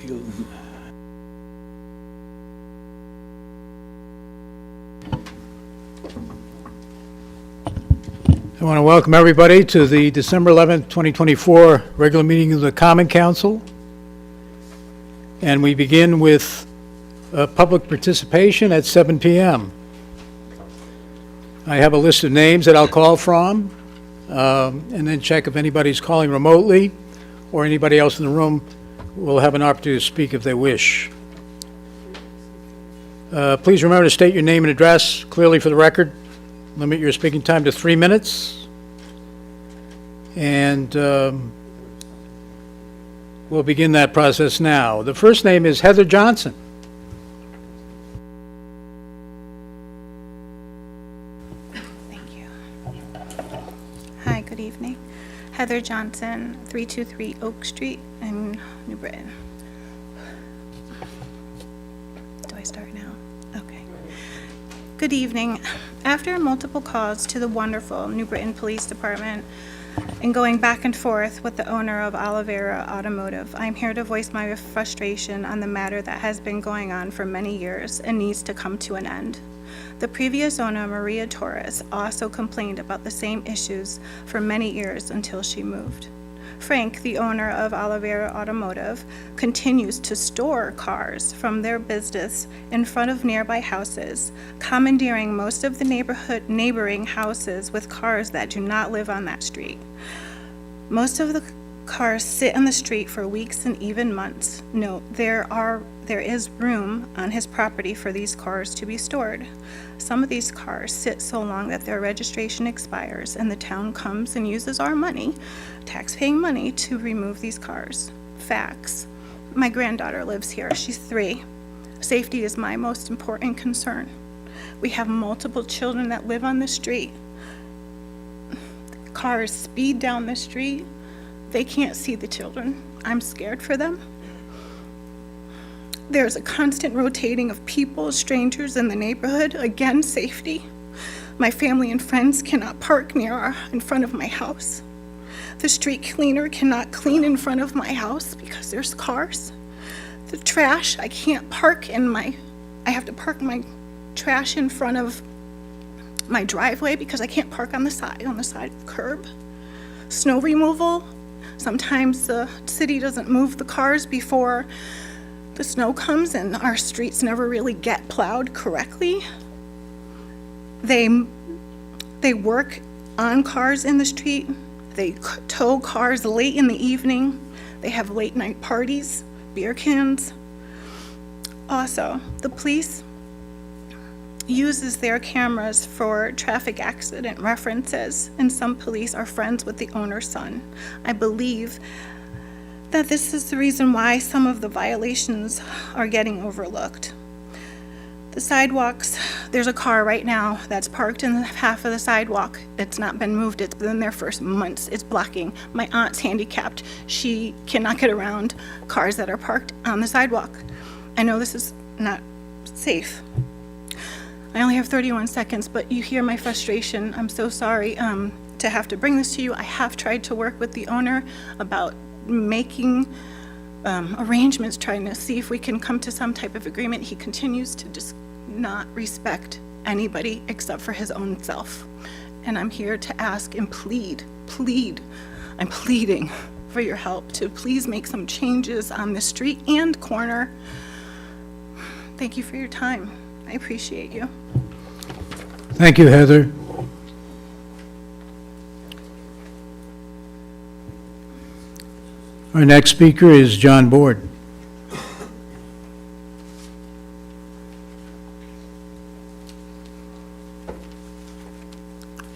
I want to welcome everybody to the December 11th, 2024 regular meeting of the Common Council. And we begin with public participation at 7 p.m. I have a list of names that I'll call from, and then check if anybody's calling remotely or anybody else in the room will have an opportunity to speak if they wish. Please remember to state your name and address clearly for the record. Limit your speaking time to 3 minutes. And we'll begin that process now. The first name is Heather Johnson. Thank you. Hi, good evening. Heather Johnson, 323 Oak Street in New Britain. Do I start now? Okay. Good evening. After multiple calls to the wonderful New Britain Police Department and going back and forth with the owner of Oliveira Automotive, I'm here to voice my frustration on the matter that has been going on for many years and needs to come to an end. The previous owner, Maria Torres, also complained about the same issues for many years until she moved. Frank, the owner of Oliveira Automotive, continues to store cars from their business in front of nearby houses, commandeering most of the neighboring houses with cars that do not live on that street. Most of the cars sit on the street for weeks and even months. Note, there is room on his property for these cars to be stored. Some of these cars sit so long that their registration expires and the town comes and uses our money, tax-paying money, to remove these cars. Facts. My granddaughter lives here. She's 3. Safety is my most important concern. We have multiple children that live on the street. Cars speed down the street. They can't see the children. I'm scared for them. There's a constant rotating of people, strangers in the neighborhood. Again, safety. My family and friends cannot park in front of my house. The street cleaner cannot clean in front of my house because there's cars. The trash, I can't park I have to park my trash in front of my driveway because I can't park on the side of the curb. Snow removal, sometimes the city doesn't move the cars before the snow comes and our streets never really get plowed correctly. They work on cars in the street. They tow cars late in the evening. They have late night parties, beer cans. Also, the police uses their cameras for traffic accident references, and some police are friends with the owner's son. I believe that this is the reason why some of the violations are getting overlooked. The sidewalks, there's a car right now that's parked in half of the sidewalk. It's not been moved. It's been there for months. It's blocking. My aunt's handicapped. She cannot get around cars that are parked on the sidewalk. I know this is not safe. I only have 31 seconds, but you hear my frustration. I'm so sorry to have to bring this to you. I have tried to work with the owner about making arrangements, trying to see if we can come to some type of agreement. He continues to just not respect anybody except for his own self. And I'm here to ask and plead, I'm pleading for your help to please make some changes on the street and corner. Thank you for your time. I appreciate you. Thank you, Heather. Our next speaker is John Board.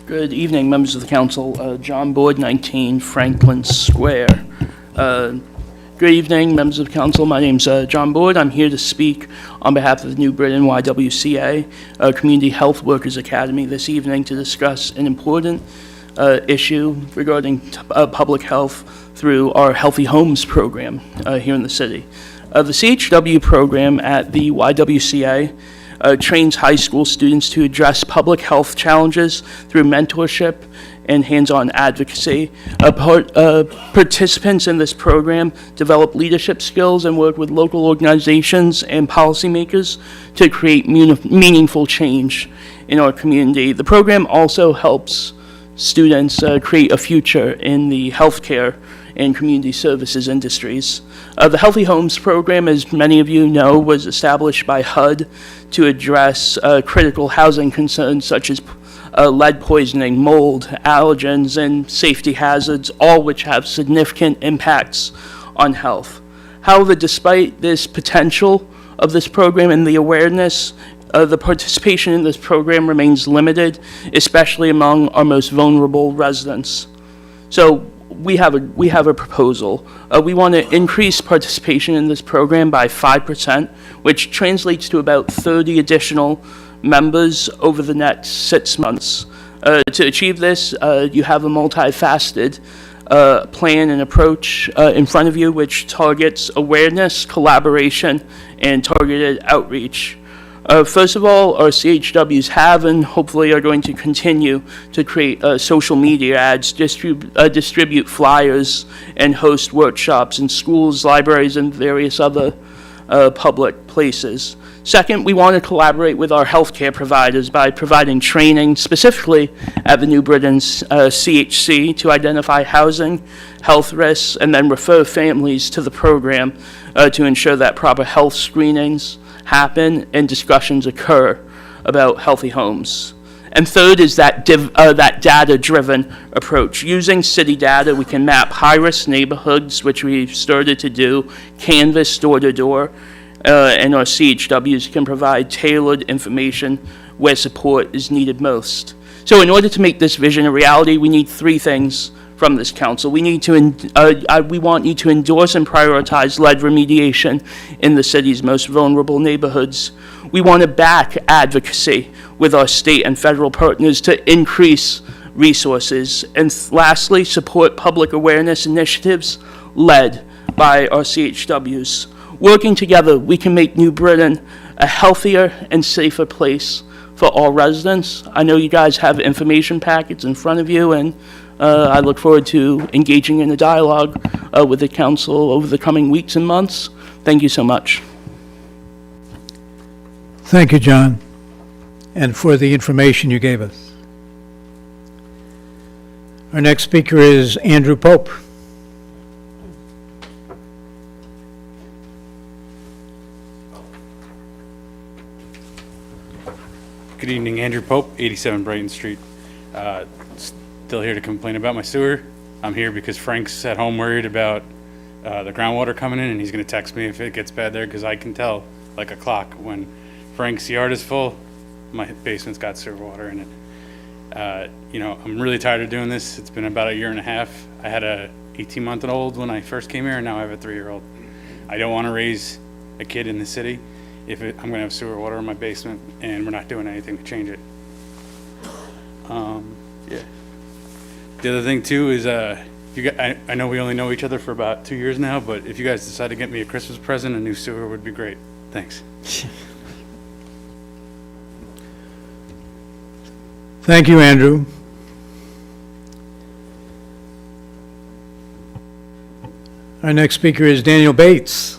Good evening, members of the council. John Board, 19 Franklin Square. Good evening, members of the council. My name's John Board. I'm here to speak on behalf of the New Britain YWCA, Community Health Workers Academy, this evening to discuss an important issue regarding public health through our Healthy Homes program here in the city. The CHW program at the YWCA trains high school students to address public health challenges through mentorship and hands-on advocacy. Participants in this program develop leadership skills and work with local organizations and policymakers to create meaningful change in our community. The program also helps students create a future in the healthcare and community services industries. The Healthy Homes program, as many of you know, was established by HUD to address critical housing concerns such as lead poisoning, mold, allergens, and safety hazards, all which have significant impacts on health. However, despite this potential of this program and the awareness, the participation in this program remains limited, especially among our most vulnerable residents. So we have a proposal. We want to increase participation in this program by 5%, which translates to about 30 additional members over the next 6 months. To achieve this, you have a multifaceted plan and approach in front of you, which targets awareness, collaboration, and targeted outreach. First of all, our CHWs have and hopefully are going to continue to create social media ads, distribute flyers, and host workshops in schools, libraries, and various other public places. Second, we want to collaborate with our healthcare providers by providing training, specifically at the New Britain CHC, to identify housing, health risks, and then refer families to the program to ensure that proper health screenings happen and discussions occur about healthy homes. And third is that data-driven approach. Using city data, we can map high-risk neighborhoods, which we've started to do, canvass door-to-door, and our CHWs can provide tailored information where support is needed most. So in order to make this vision a reality, we need 3 things from this council. We want you to endorse and prioritize lead remediation in the city's most vulnerable neighborhoods. We want to back advocacy with our state and federal partners to increase resources. And lastly, support public awareness initiatives led by our CHWs. Working together, we can make New Britain a healthier and safer place for all residents. I know you guys have information packets in front of you, and I look forward to engaging in a dialogue with the council over the coming weeks and months. Thank you so much. Thank you, John, and for the information you gave us. Our next speaker is Andrew Pope. Good evening, Andrew Pope, 87 Brighton Street. Still here to complain about my sewer. I'm here because Frank's at home worried about the groundwater coming in, and he's going to text me if it gets bad there, because I can tell like a clock when Frank's yard is full, my basement's got sewer water in it. I'm really tired of doing this. It's been about a year and a half. I had a 18-month-old when I first came here, and now I have a 3-year-old. I don't want to raise a kid in the city if I'm going to have sewer water in my basement, and we're not doing anything to change it. Yeah. The other thing too is, I know we only know each other for about 2 years now, but if you guys decide to get me a Christmas present, a new sewer would be great. Thanks. Thank you, Andrew. Our next speaker is Daniel Bates.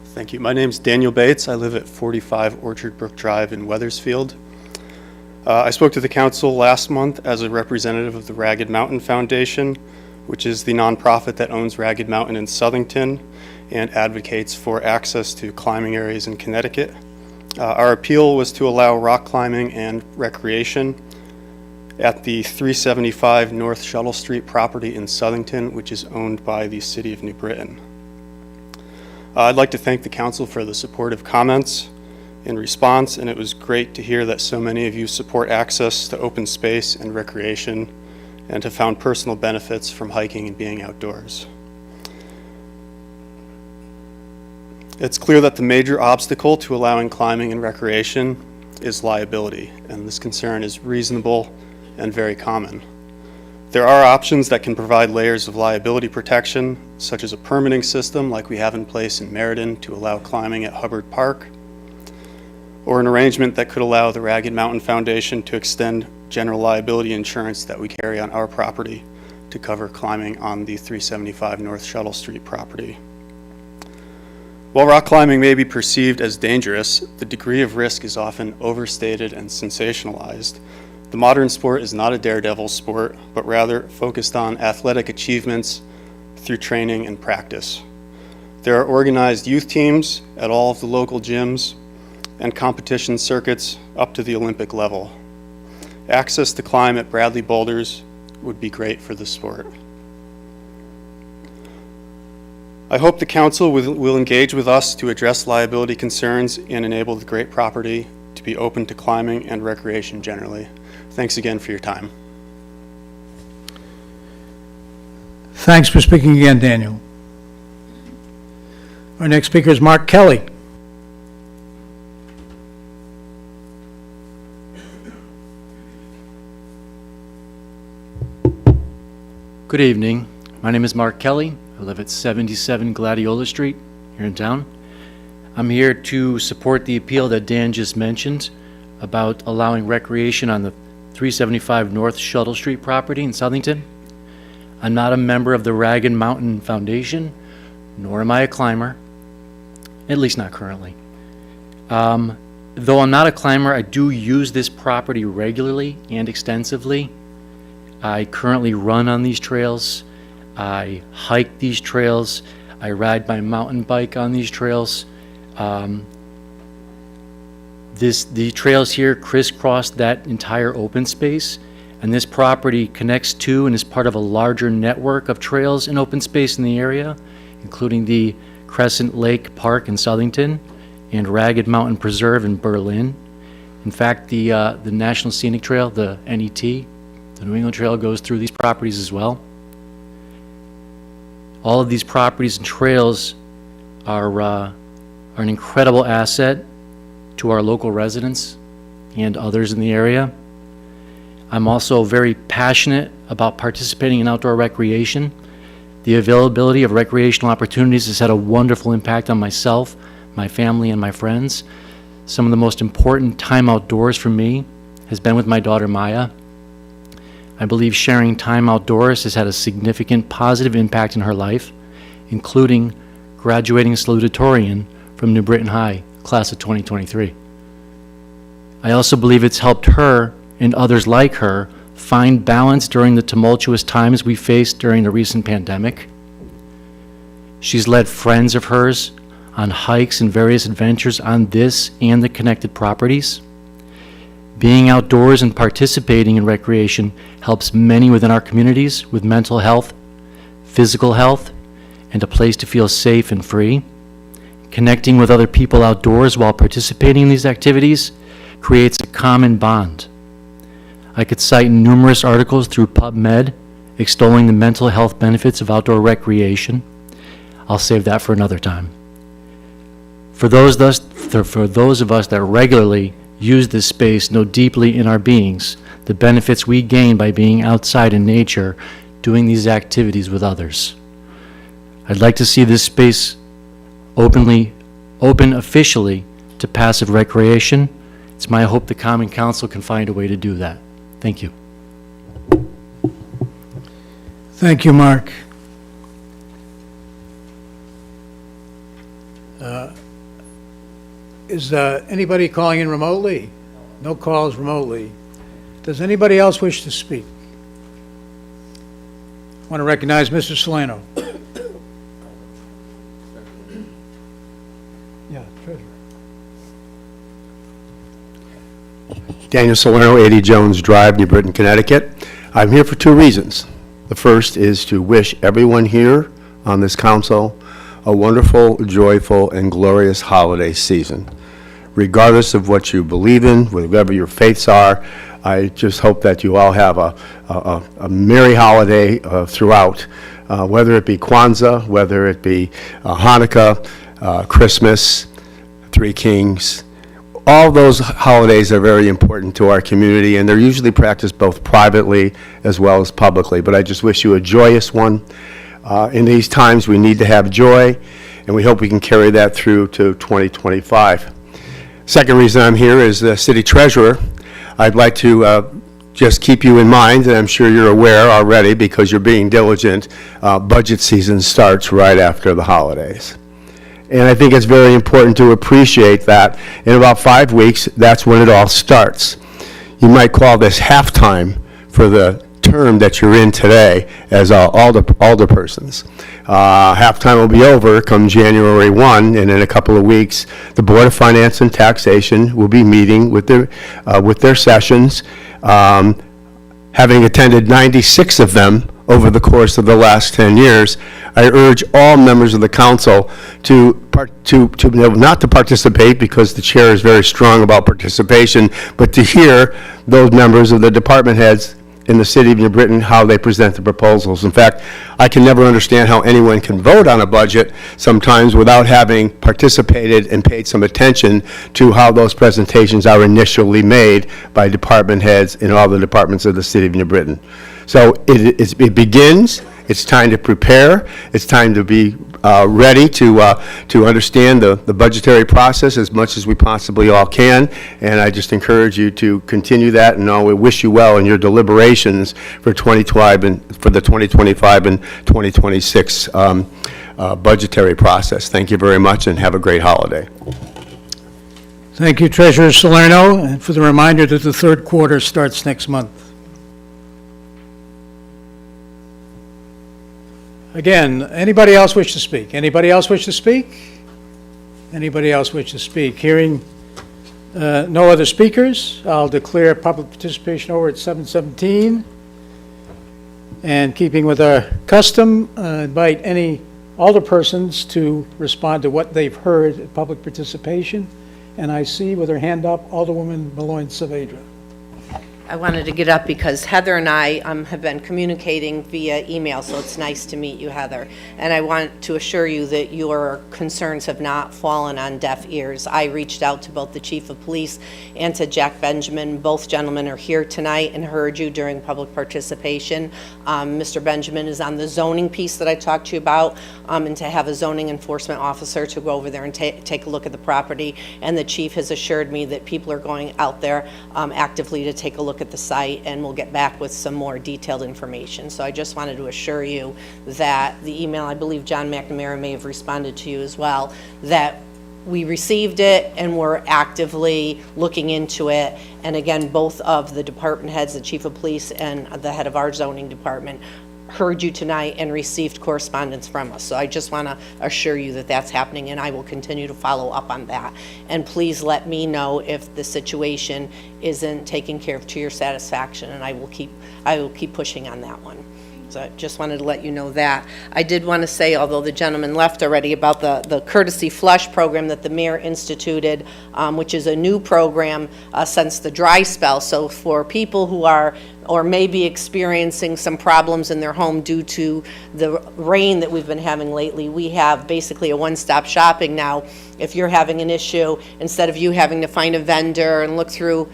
Thank you. My name's Daniel Bates. I live at 45 Orchard Brook Drive in Weathersfield. I spoke to the council last month as a representative of the Ragged Mountain Foundation, which is the nonprofit that owns Ragged Mountain in Southington and advocates for access to climbing areas in Connecticut. Our appeal was to allow rock climbing and recreation at the 375 North Shuttle Street property in Southington, which is owned by the City of New Britain. I'd like to thank the council for the supportive comments in response, and it was great to hear that so many of you support access to open space and recreation and have found personal benefits from hiking and being outdoors. It's clear that the major obstacle to allowing climbing and recreation is liability, and this concern is reasonable and very common. There are options that can provide layers of liability protection, such as a permitting system like we have in place in Meriden to allow climbing at Hubbard Park, or an arrangement that could allow the Ragged Mountain Foundation to extend general liability insurance that we carry on our property to cover climbing on the 375 North Shuttle Street property. While rock climbing may be perceived as dangerous, the degree of risk is often overstated and sensationalized. The modern sport is not a daredevil sport, but rather focused on athletic achievements through training and practice. There are organized youth teams at all of the local gyms and competition circuits up to the Olympic level. Access to climb at Bradley Boulders would be great for the sport. I hope the council will engage with us to address liability concerns and enable the great property to be open to climbing and recreation generally. Thanks again for your time. Thanks for speaking again, Daniel. Our next speaker is Mark Kelly. Good evening. My name is Mark Kelly. I live at 77 Gladiola Street here in town. I'm here to support the appeal that Dan just mentioned about allowing recreation on the 375 North Shuttle Street property in Southington. I'm not a member of the Ragged Mountain Foundation, nor am I a climber, at least not currently. Though I'm not a climber, I do use this property regularly and extensively. I currently run on these trails. I hike these trails. I ride my mountain bike on these trails. The trails here crisscross that entire open space, and this property connects to and is part of a larger network of trails and open space in the area, including the Crescent Lake Park in Southington and Ragged Mountain Preserve in Berlin. In fact, the National Scenic Trail, the NET, the New England Trail, goes through these properties as well. All of these properties and trails are an incredible asset to our local residents and others in the area. I'm also very passionate about participating in outdoor recreation. The availability of recreational opportunities has had a wonderful impact on myself, my family, and my friends. Some of the most important time outdoors for me has been with my daughter Maya. I believe sharing time outdoors has had a significant positive impact in her life, including graduating salutatorian from New Britain High, class of 2023. I also believe it's helped her and others like her find balance during the tumultuous times we faced during the recent pandemic. She's led friends of hers on hikes and various adventures on this and the connected properties. Being outdoors and participating in recreation helps many within our communities with mental health, physical health, and a place to feel safe and free. Connecting with other people outdoors while participating in these activities creates a common bond. I could cite numerous articles through PubMed extolling the mental health benefits of outdoor recreation. I'll save that for another time. For those of us that regularly use this space know deeply in our beings the benefits we gain by being outside in nature, doing these activities with others. I'd like to see this space open officially to passive recreation. It's my hope the Common Council can find a way to do that. Thank you. Thank you, Mark. Is anybody calling in remotely? No calls remotely. Does anybody else wish to speak? I want to recognize Mr. Solano. Yeah, treasurer. Daniel Salerno, 80 Jones Drive, New Britain, Connecticut. I'm here for two reasons. The first is to wish everyone here on this council a wonderful, joyful, and glorious holiday season. Regardless of what you believe in, whatever your faiths are, I just hope that you all have a merry holiday throughout, whether it be Kwanzaa, whether it be Hanukkah, Christmas, Three Kings. All those holidays are very important to our community, and they're usually practiced both privately as well as publicly. But I just wish you a joyous one. In these times, we need to have joy, and we hope we can carry that through to 2025. Second reason I'm here is the city treasurer. I'd like to just keep you in mind, and I'm sure you're aware already because you're being diligent, budget season starts right after the holidays. And I think it's very important to appreciate that in about 5 weeks, that's when it all starts. You might call this halftime for the term that you're in today as alderpersons. Halftime will be over come January 1, and in a couple of weeks, the Board of Finance and Taxation will be meeting with their sessions. Having attended 96 of them over the course of the last 10 years, I urge all members of the council not to participate because the chair is very strong about participation, but to hear those members of the department heads in the city of New Britain, how they present the proposals. In fact, I can never understand how anyone can vote on a budget sometimes without having participated and paid some attention to how those presentations are initially made by department heads in all the departments of the city of New Britain. So it begins, it's time to prepare, it's time to be ready to understand the budgetary process as much as we possibly all can, and I just encourage you to continue that, and we wish you well in your deliberations for 2025 and for the 2025 and 2026 budgetary process. Thank you very much, and have a great holiday. Thank you, Treasurer Salerno, and for the reminder that the third quarter starts next month. Again, anybody else wish to speak? Anybody else wish to speak? Anybody else wish to speak? Hearing no other speakers, I'll declare public participation over at 7:17. And keeping with our custom, invite any alderpersons to respond to what they've heard at public participation. And I see with her hand up, Alderwoman Baloin Saavedra. I wanted to get up because Heather and I have been communicating via email, so it's nice to meet you, Heather. And I want to assure you that your concerns have not fallen on deaf ears. I reached out to both the Chief of Police and to Jack Benjamin. Both gentlemen are here tonight and heard you during public participation. Mr. Benjamin is on the zoning piece that I talked to you about, and to have a zoning enforcement officer to go over there and take a look at the property. And the Chief has assured me that people are going out there actively to take a look at the site, and we'll get back with some more detailed information. So I just wanted to assure you that the email, I believe John McNamara may have responded to you as well, that we received it and we're actively looking into it. And again, both of the department heads, the Chief of Police and the head of our zoning department, heard you tonight and received correspondence from us. So I just want to assure you that that's happening, and I will continue to follow up on that. And please let me know if the situation isn't taken care of to your satisfaction, and I will keep pushing on that one. So I just wanted to let you know that. I did want to say, although the gentleman left already, about the courtesy flush program that the mayor instituted, which is a new program since the dry spell. So for people who are or may be experiencing some problems in their home due to the rain that we've been having lately, we have basically a one-stop shopping now. If you're having an issue, instead of you having to find a vendor and look through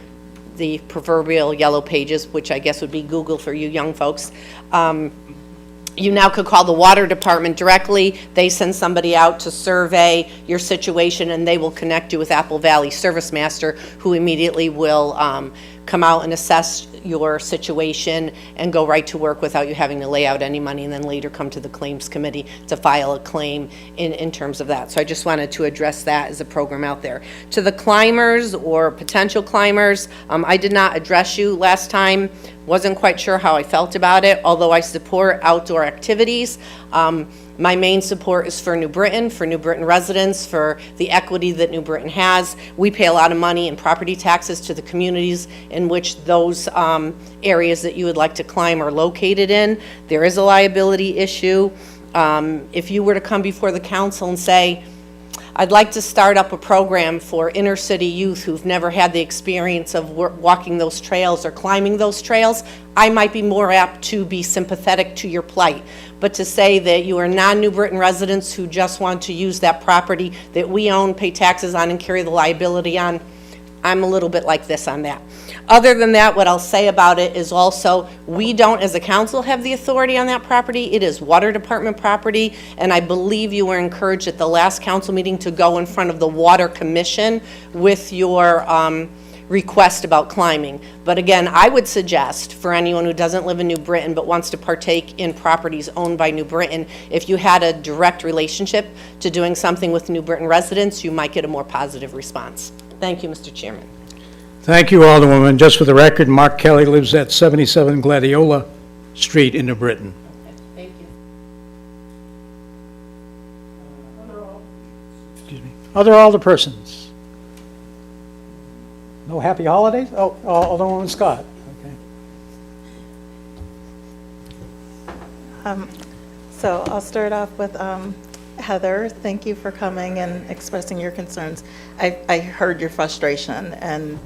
the proverbial yellow pages, which I guess would be Google for you young folks, you now could call the water department directly. They send somebody out to survey your situation, and they will connect you with Apple Valley Service Master, who immediately will come out and assess your situation and go right to work without you having to lay out any money and then later come to the claims committee to file a claim in terms of that. So I just wanted to address that as a program out there. To the climbers or potential climbers, I did not address you last time. Wasn't quite sure how I felt about it, although I support outdoor activities. My main support is for New Britain residents, for the equity that New Britain has. We pay a lot of money in property taxes to the communities in which those areas that you would like to climb are located in. There is a liability issue. If you were to come before the council and say, I'd like to start up a program for inner city youth who've never had the experience of walking those trails or climbing those trails, I might be more apt to be sympathetic to your plight. But to say that you are non-New Britain residents who just want to use that property that we own, pay taxes on, and carry the liability on, I'm a little bit like this on that. Other than that, what I'll say about it is also, we don't, as a council, have the authority on that property. It is Water Department property, and I believe you were encouraged at the last council meeting to go in front of the Water Commission with your request about climbing. But again, I would suggest, for anyone who doesn't live in New Britain but wants to partake in properties owned by New Britain, if you had a direct relationship to doing something with New Britain residents, you might get a more positive response. Thank you, Mr. Chairman. Thank you, Alderwoman. Just for the record, Mark Kelly lives at 77 Gladiola Street in New Britain. Thank you. Other alderpersons? No happy holidays? Oh, Alderwoman Scott. Okay. So I'll start off with Heather. Thank you for coming and expressing your concerns. I heard your frustration, and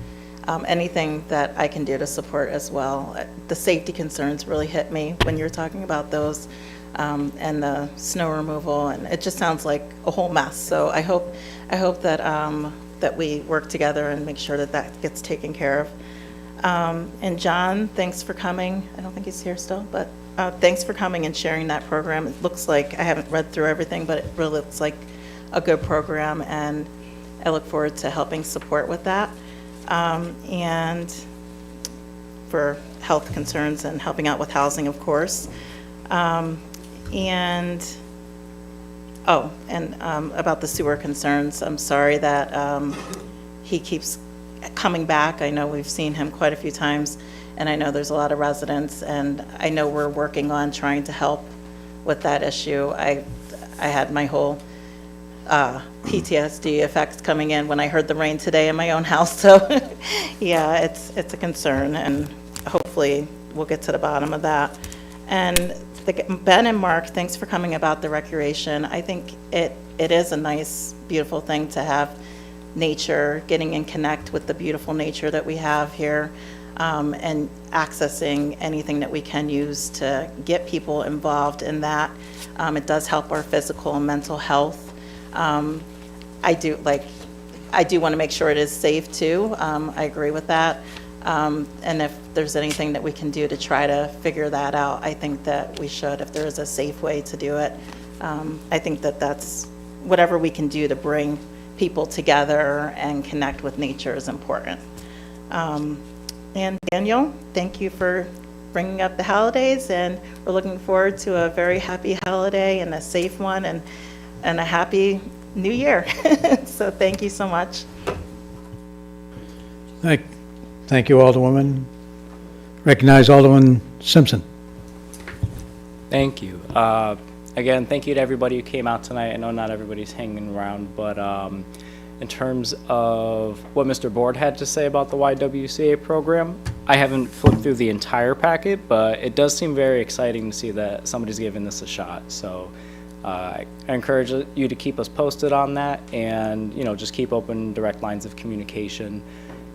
anything that I can do to support as well. The safety concerns really hit me when you're talking about those, and the snow removal, and it just sounds like a whole mess. So I hope that that we work together and make sure that that gets taken care of. And John, thanks for coming. I don't think he's here still, but thanks for coming and sharing that program. It looks like, I haven't read through everything, but it really looks like a good program, and I look forward to helping support with that. And for health concerns and helping out with housing, of course. About the sewer concerns, I'm sorry that he keeps coming back. I know we've seen him quite a few times, and I know there's a lot of residents, and I know we're working on trying to help with that issue. I had my whole PTSD effects coming in when I heard the rain today in my own house. So yeah, it's a concern, and hopefully we'll get to the bottom of that. And Ben and Mark, thanks for coming about the recreation. I think it is a nice, beautiful thing to have nature, getting in connect with the beautiful nature that we have here, and accessing anything that we can use to get people involved in that. It does help our physical and mental health. I do want to make sure it is safe too. I agree with that. And if there's anything that we can do to try to figure that out, I think that we should, if there is a safe way to do it. I think that that's whatever we can do to bring people together and connect with nature is important. And Daniel, thank you for bringing up the holidays, and we're looking forward to a very happy holiday and a safe one, and a happy new year. So thank you so much. Thank you, Alderwoman. Recognize Alderman Simpson. Thank you. Again, thank you to everybody who came out tonight. I know not everybody's hanging around, but in terms of what Mr. Board had to say about the YWCA program, I haven't flipped through the entire packet, but it does seem very exciting to see that somebody's giving this a shot. So I encourage you to keep us posted on that, and just keep open direct lines of communication.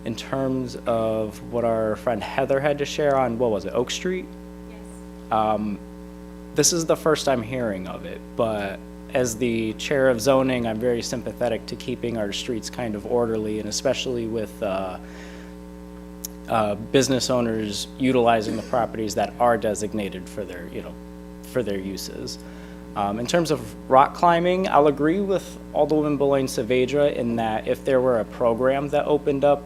In terms of what our friend Heather had to share on, what was it, Oak Street? Yes. This is the first I'm hearing of it, but as the chair of zoning, I'm very sympathetic to keeping our streets kind of orderly, and especially with business owners utilizing the properties that are designated for their, for their uses. In terms of rock climbing, I'll agree with Alderwoman Belaine Saavedra in that if there were a program that opened up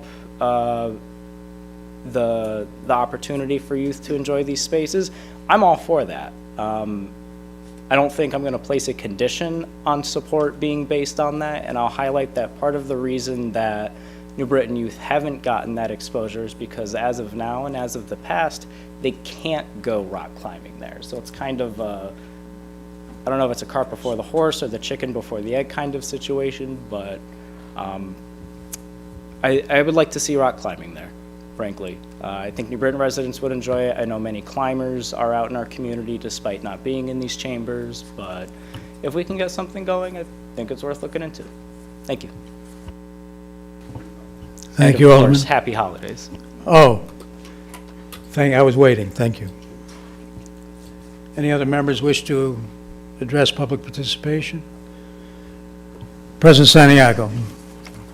the opportunity for youth to enjoy these spaces, I'm all for that. I don't think I'm going to place a condition on support being based on that, and I'll highlight that part of the reason that New Britain youth haven't gotten that exposure is because as of now and as of the past, they can't go rock climbing there. So it's kind of I don't know if it's a cart before the horse or the chicken before the egg kind of situation, but I would like to see rock climbing there, frankly. I think New Britain residents would enjoy it. I know many climbers are out in our community despite not being in these chambers, but if we can get something going, I think it's worth looking into. Thank you. Thank you, Of Alderman. course, happy holidays. Oh, I was waiting. Thank you. Any other members wish to address public participation? President Santiago.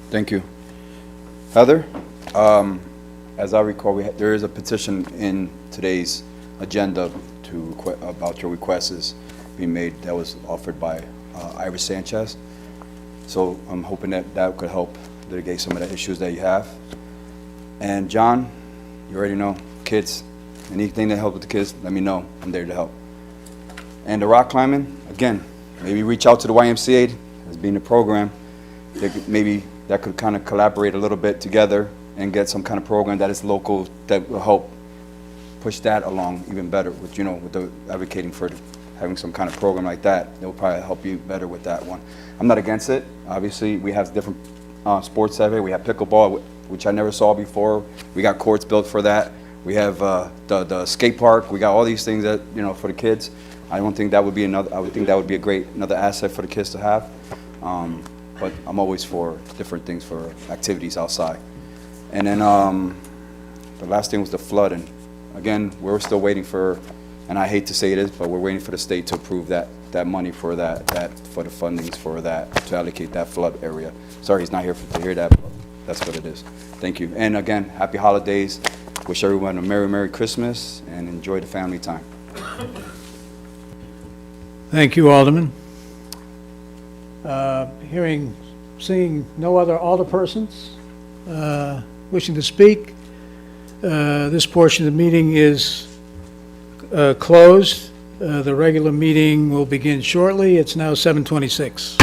Thank you. Heather, as I recall, there is a petition in today's agenda about your requests being made that was offered by Iris Sanchez. So I'm hoping that could help litigate some of the issues that you have. And John, you already know, kids, anything to help with the kids, let me know. I'm there to help. And the rock climbing, again, maybe reach out to the YMCA as being a program. Maybe that could kind of collaborate a little bit together and get some kind of program that is local that will help push that along even better with, with the advocating for having some kind of program like that. It will probably help you better with that one. I'm not against it. Obviously, we have different sports out here. We have pickleball, which I never saw before. We got courts built for that. We have the skate park. We got all these things that, for the kids. I don't think that would be I would think that would be another asset for the kids to have. But I'm always for different things for activities outside. And then the last thing was the flooding. Again, we're still waiting for, and I hate to say this, but we're waiting for the state to approve that money for for the fundings for that, to allocate that flood area. Sorry he's not here to hear that, but that's what it is. Thank you. And again, happy holidays. Wish everyone a Merry Christmas and enjoy the family time. Thank you, Alderman. Seeing no other alderpersons wishing to speak, this portion of the meeting is closed. The regular meeting will begin shortly. It's now 7:26.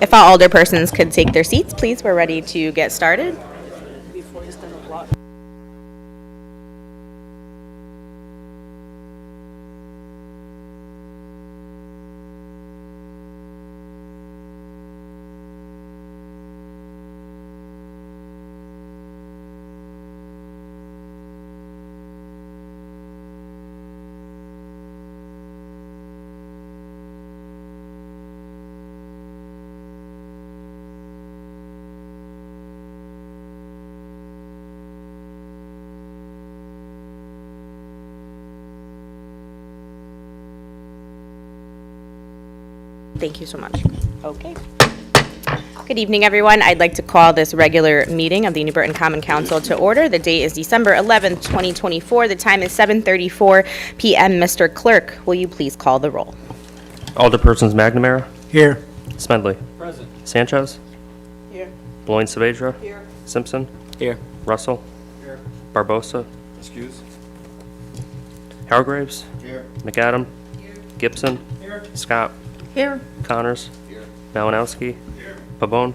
If all alderpersons could take their seats, please, we're ready to get started. Thank you so much. Okay. Good evening, everyone. I'd like to call this regular meeting of the New Britain Common Council to order. The date is December 11th, 2024. The time is 7:34 p.m. Mr. Clerk, will you please call the roll? Alderpersons McNamara, Here. Smedley. Present. Sanchez. Here. Beloin Saavedra. Here. Simpson. Here. Russell. Here. Barbosa. Excuse? Hargraves. Here. McAdam. Here. Gibson. Here. Scott. Here. Connors. Here. Malinowski. Here. Pabon.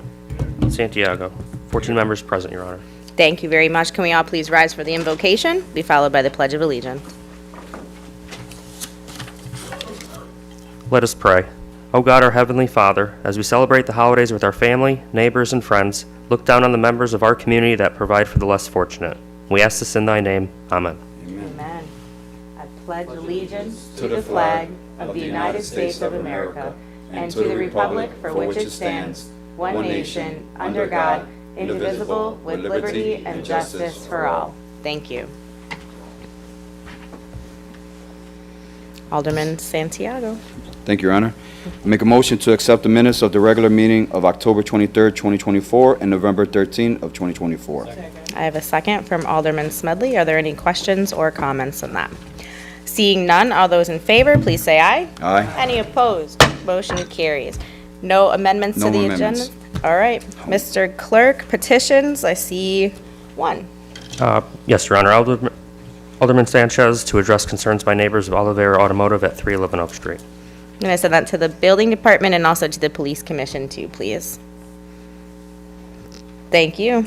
Santiago. 14 members present, Your Honor. Thank you very much. Can we all please rise for the invocation, be followed by the Pledge of Allegiance. Let us pray. O God, our Heavenly Father, as we celebrate the holidays with our family, neighbors, and friends, look down on the members of our community that provide for the less fortunate. We ask this in thy name. Amen. Amen. I pledge allegiance to the flag of the United States of America and to the republic for which it stands, one nation, under God, indivisible, with liberty and justice for all. Thank you. Alderman Santiago. Thank you, Your Honor. I make a motion to accept the minutes of the regular meeting of October 23rd, 2024, and November 13th of 2024. I have a second from Alderman Smedley. Are there any questions or comments on that? Seeing none, all those in favor, please say aye. Aye. Any opposed? Motion carries. No amendments to No the amendments. agenda? All right. Mr. Clerk, petitions, I see one. Yes, Your Honor. Alderman Sanchez to address concerns by neighbors of Oliveira Automotive at 311 Oak Street. I'm going to send that to the building department and also to the police commission too, please. Thank you.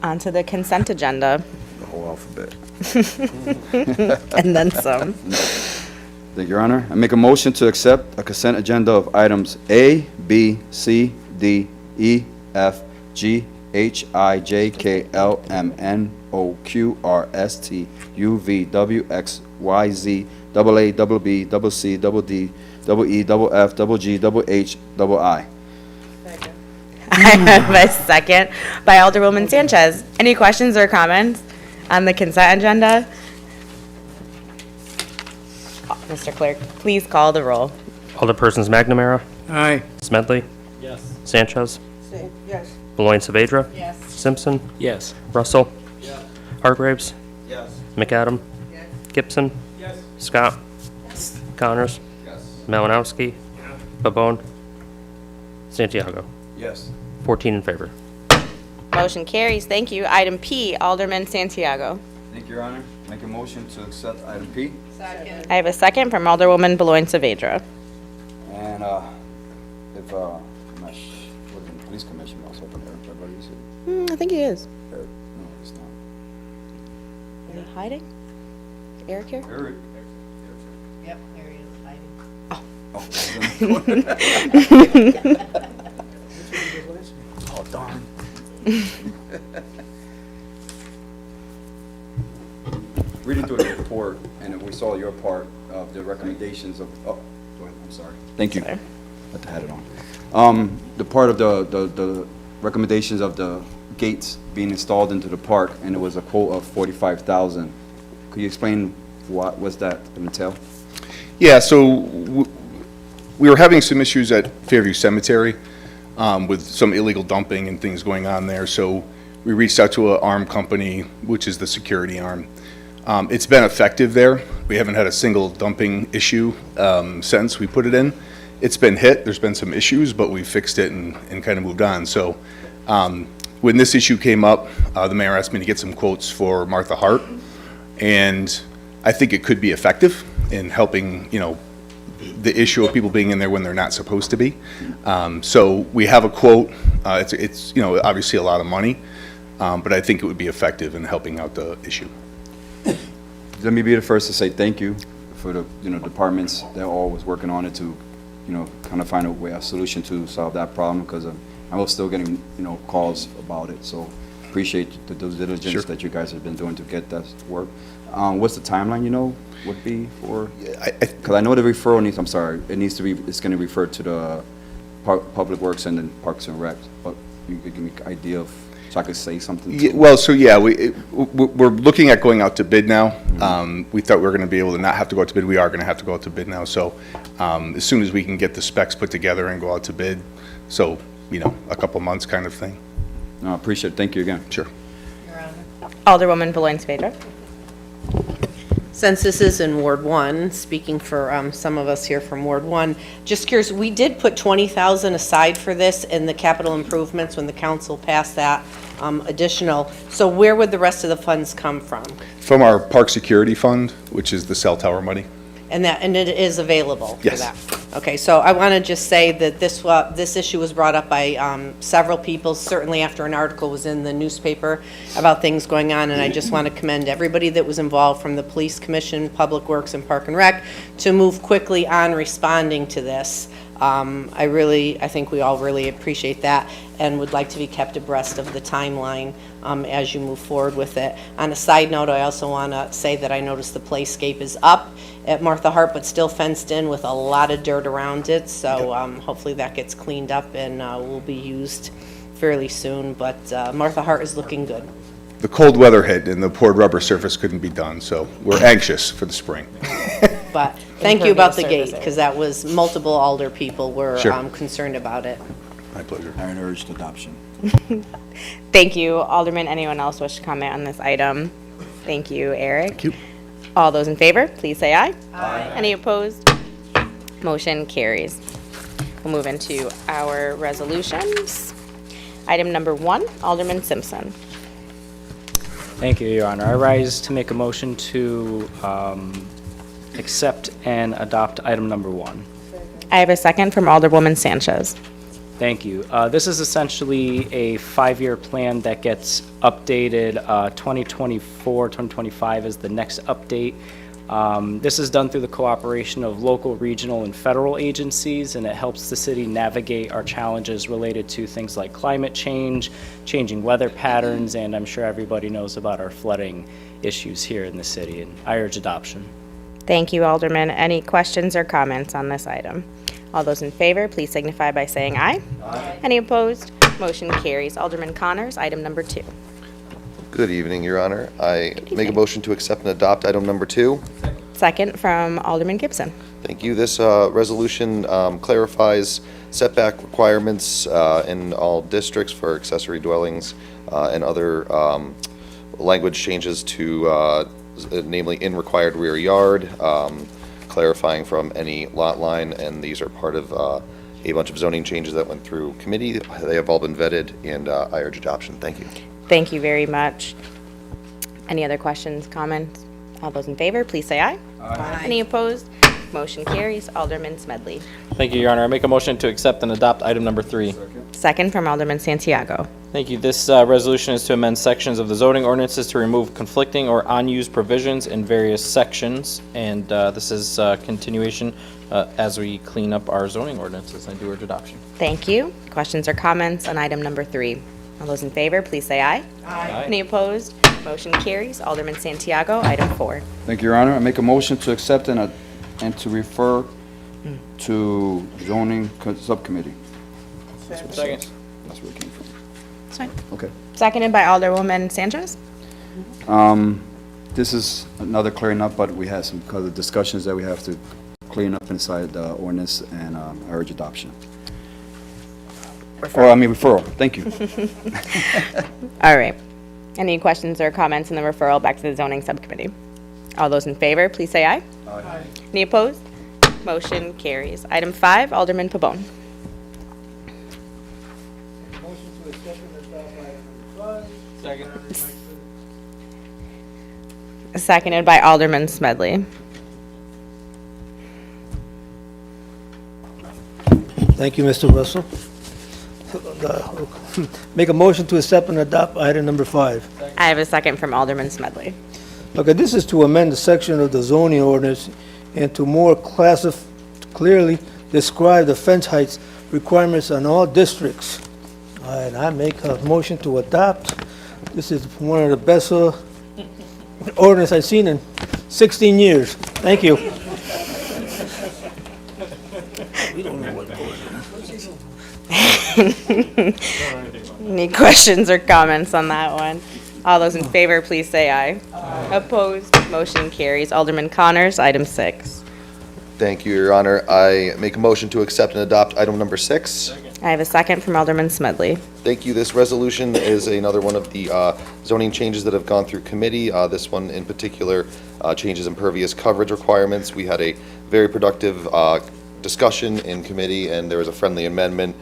On to the consent agenda. The whole alphabet. And then some. Thank you, Your Honor. I make a motion to accept a consent agenda of items A, B, C, D, E, F, G, H, I, J, K, L, M, N, O, Q, R, S, T, U, V, W, X, Y, Z, double A, double B, double C, double D, double E, double F, double G, double H, double I. I have a second by Alderwoman Sanchez. Any questions or comments on the consent agenda? Mr. Clerk, please call the roll. Alderpersons McNamara, Aye. Smedley. Yes. Sanchez. Yes. Beloin Saavedra. Yes. Simpson. Yes. Russell. Hargraves. McAdam. Gibson. Scott. Connors. Malinowski. Pabon. Santiago. Yes. 14 in favor. Motion carries. Thank you. Item P, Alderman Santiago. Thank you, Your Honor. Make a motion to accept item P. I have a second from Alderwoman Beloin Saavedra. And, if, I'm not sure, what the police commission also open there, everybody is I think he is. here. No, it's not. Is he hiding? Is Eric here? Eric. Yep, there he is, hiding. Oh, darn. Reading through the report, and we saw your part of the recommendations of, oh, go ahead, I'm sorry. Thank you. Sorry. Had to have it on. The part of the recommendations of the gates being installed into the park, and it was a quote of $45,000. Could you explain what was that entail? Yeah, so we were having some issues at Fairview Cemetery with some illegal dumping and things going on there. So we reached out to an arm company, which is the security arm. It's been effective there. We haven't had a single dumping issue since we put it in. It's been hit. There's been some issues, but we fixed it and kind of moved on. So when this issue came up, the mayor asked me to get some quotes for Martha Hart. And I think it could be effective in helping, the issue of people being in there when they're not supposed to be. So we have a quote. It's obviously a lot of money, but I think it would be effective in helping out the issue. Let me be the first to say thank you for the, departments that all was working on it to, kind of find a solution to solve that problem, because I was still getting, calls about it. So appreciate the due diligence Sure. that you guys have been doing to get that work. What's the timeline, would be for? Because I know the referral needs, it's going to refer to the Public Works and then Parks and Rec, but you could give me an idea of, so I could say something? We're looking at going out to bid now. We thought we were going to be able to not have to go out to bid. We are going to have to go out to bid now. So as soon as we can get the specs put together and go out to bid, so, a couple months kind of thing. No, I appreciate it. Thank you again. Sure. Alderwoman Valois-Svedra. Since this is in Ward 1, speaking for some of us here from Ward 1, just curious, we did put $20,000 aside for this in the capital improvements when the council passed that additional. So where would the rest of the funds come from? From our Park Security Fund, which is the cell tower money. And it is available for Yes. that? Okay, so I want to just say that this issue was brought up by several people, certainly after an article was in the newspaper about things going on, and I just want to commend everybody that was involved, from the Police Commission, Public Works, and Park and Rec, to move quickly on responding to this. I think we all really appreciate that and would like to be kept abreast of the timeline as you move forward with it. On a side note, I also want to say that I noticed the playscape is up at Martha Hart, but still fenced in with a lot of dirt around it, so hopefully that gets cleaned up and will be used fairly soon, but Martha Hart is looking good. The cold weather hit and the poured rubber surface couldn't be done, so we're anxious for the spring. But thank you about the Impervious gate, because that was multiple Alder people were Sure. concerned about it. My pleasure. I urged adoption. Thank you, Alderman. Anyone else wish to comment on this item? Thank you, Eric. Thank you. All those in favor, please say aye. Aye. Any opposed? Motion carries. We'll move into our resolutions. Item number 1, Alderman Simpson. Thank you, Your Honor. I rise to make a motion to accept and adopt item number 1. I have a second from Alderwoman Sanchez. Thank you. This is essentially a 5-year plan that gets updated. 2024, 2025 is the next update. This is done through the cooperation of local, regional, and federal agencies, and it helps the city navigate our challenges related to things like climate change, changing weather patterns, and I'm sure everybody knows about our flooding issues here in the city, and I urge adoption. Thank you, Alderman. Any questions or comments on this item? All those in favor, please signify by saying aye. Aye. Any opposed? Motion carries. Alderman Connors, item number 2. Good evening, Your Honor. I make a motion to accept and adopt item number 2. Second from Alderman Gibson. Thank you. This resolution clarifies setback requirements in all districts for accessory dwellings and other language changes to namely in required rear yard, clarifying from any lot line, and these are part of a bunch of zoning changes that went through committee. They have all been vetted, and I urge adoption. Thank you. Thank you very much. Any other questions, comments? All those in favor, please say aye. Aye. Any opposed? Motion carries. Alderman Smedley. Thank you, Your Honor. I make a motion to accept and adopt item number 3. Second from Alderman Santiago. Thank you. This resolution is to amend sections of the zoning ordinances to remove conflicting or unused provisions in various sections, and this is continuation as we clean up our zoning ordinances. I do urge adoption. Thank you. Questions or comments on item number 3? All those in favor, please say aye. Aye. Any opposed? Motion carries. Alderman Santiago, item 4. Thank you, Your Honor. I make a motion to accept and to refer to zoning subcommittee. That's what it Second. says. That's where it came from. That's fine. Okay. Seconded by Alderwoman Sanchez. This is another clearing up, but we had some other discussions that we have to clean up inside the ordinance, and I urge adoption. Referral. Thank you. All right. Any questions or comments on the referral back to the zoning subcommittee? All those in favor, please say aye. Aye. Any opposed? Motion carries. Item 5, Alderman Pabon. Seconded by Alderman Smedley. Thank you, Mr. Russell. Make a motion to accept and adopt item number 5. I have a second from Alderman Smedley. Okay, this is to amend the section of the zoning ordinance and to more clearly describe the fence heights requirements on all districts. And I make a motion to adopt. This is one of the best ordinance I've seen in 16 years. Thank you. Any questions or comments on that one? All those in favor, please say aye. Opposed, motion carries. Alderman Connors, item 6. Thank you, Your Honor. I make a motion to accept and adopt item number 6. I have a second from Alderman Smedley. Thank you. This resolution is another one of the zoning changes that have gone through committee. This one in particular changes impervious coverage requirements. We had a very productive discussion in committee, and there was a friendly amendment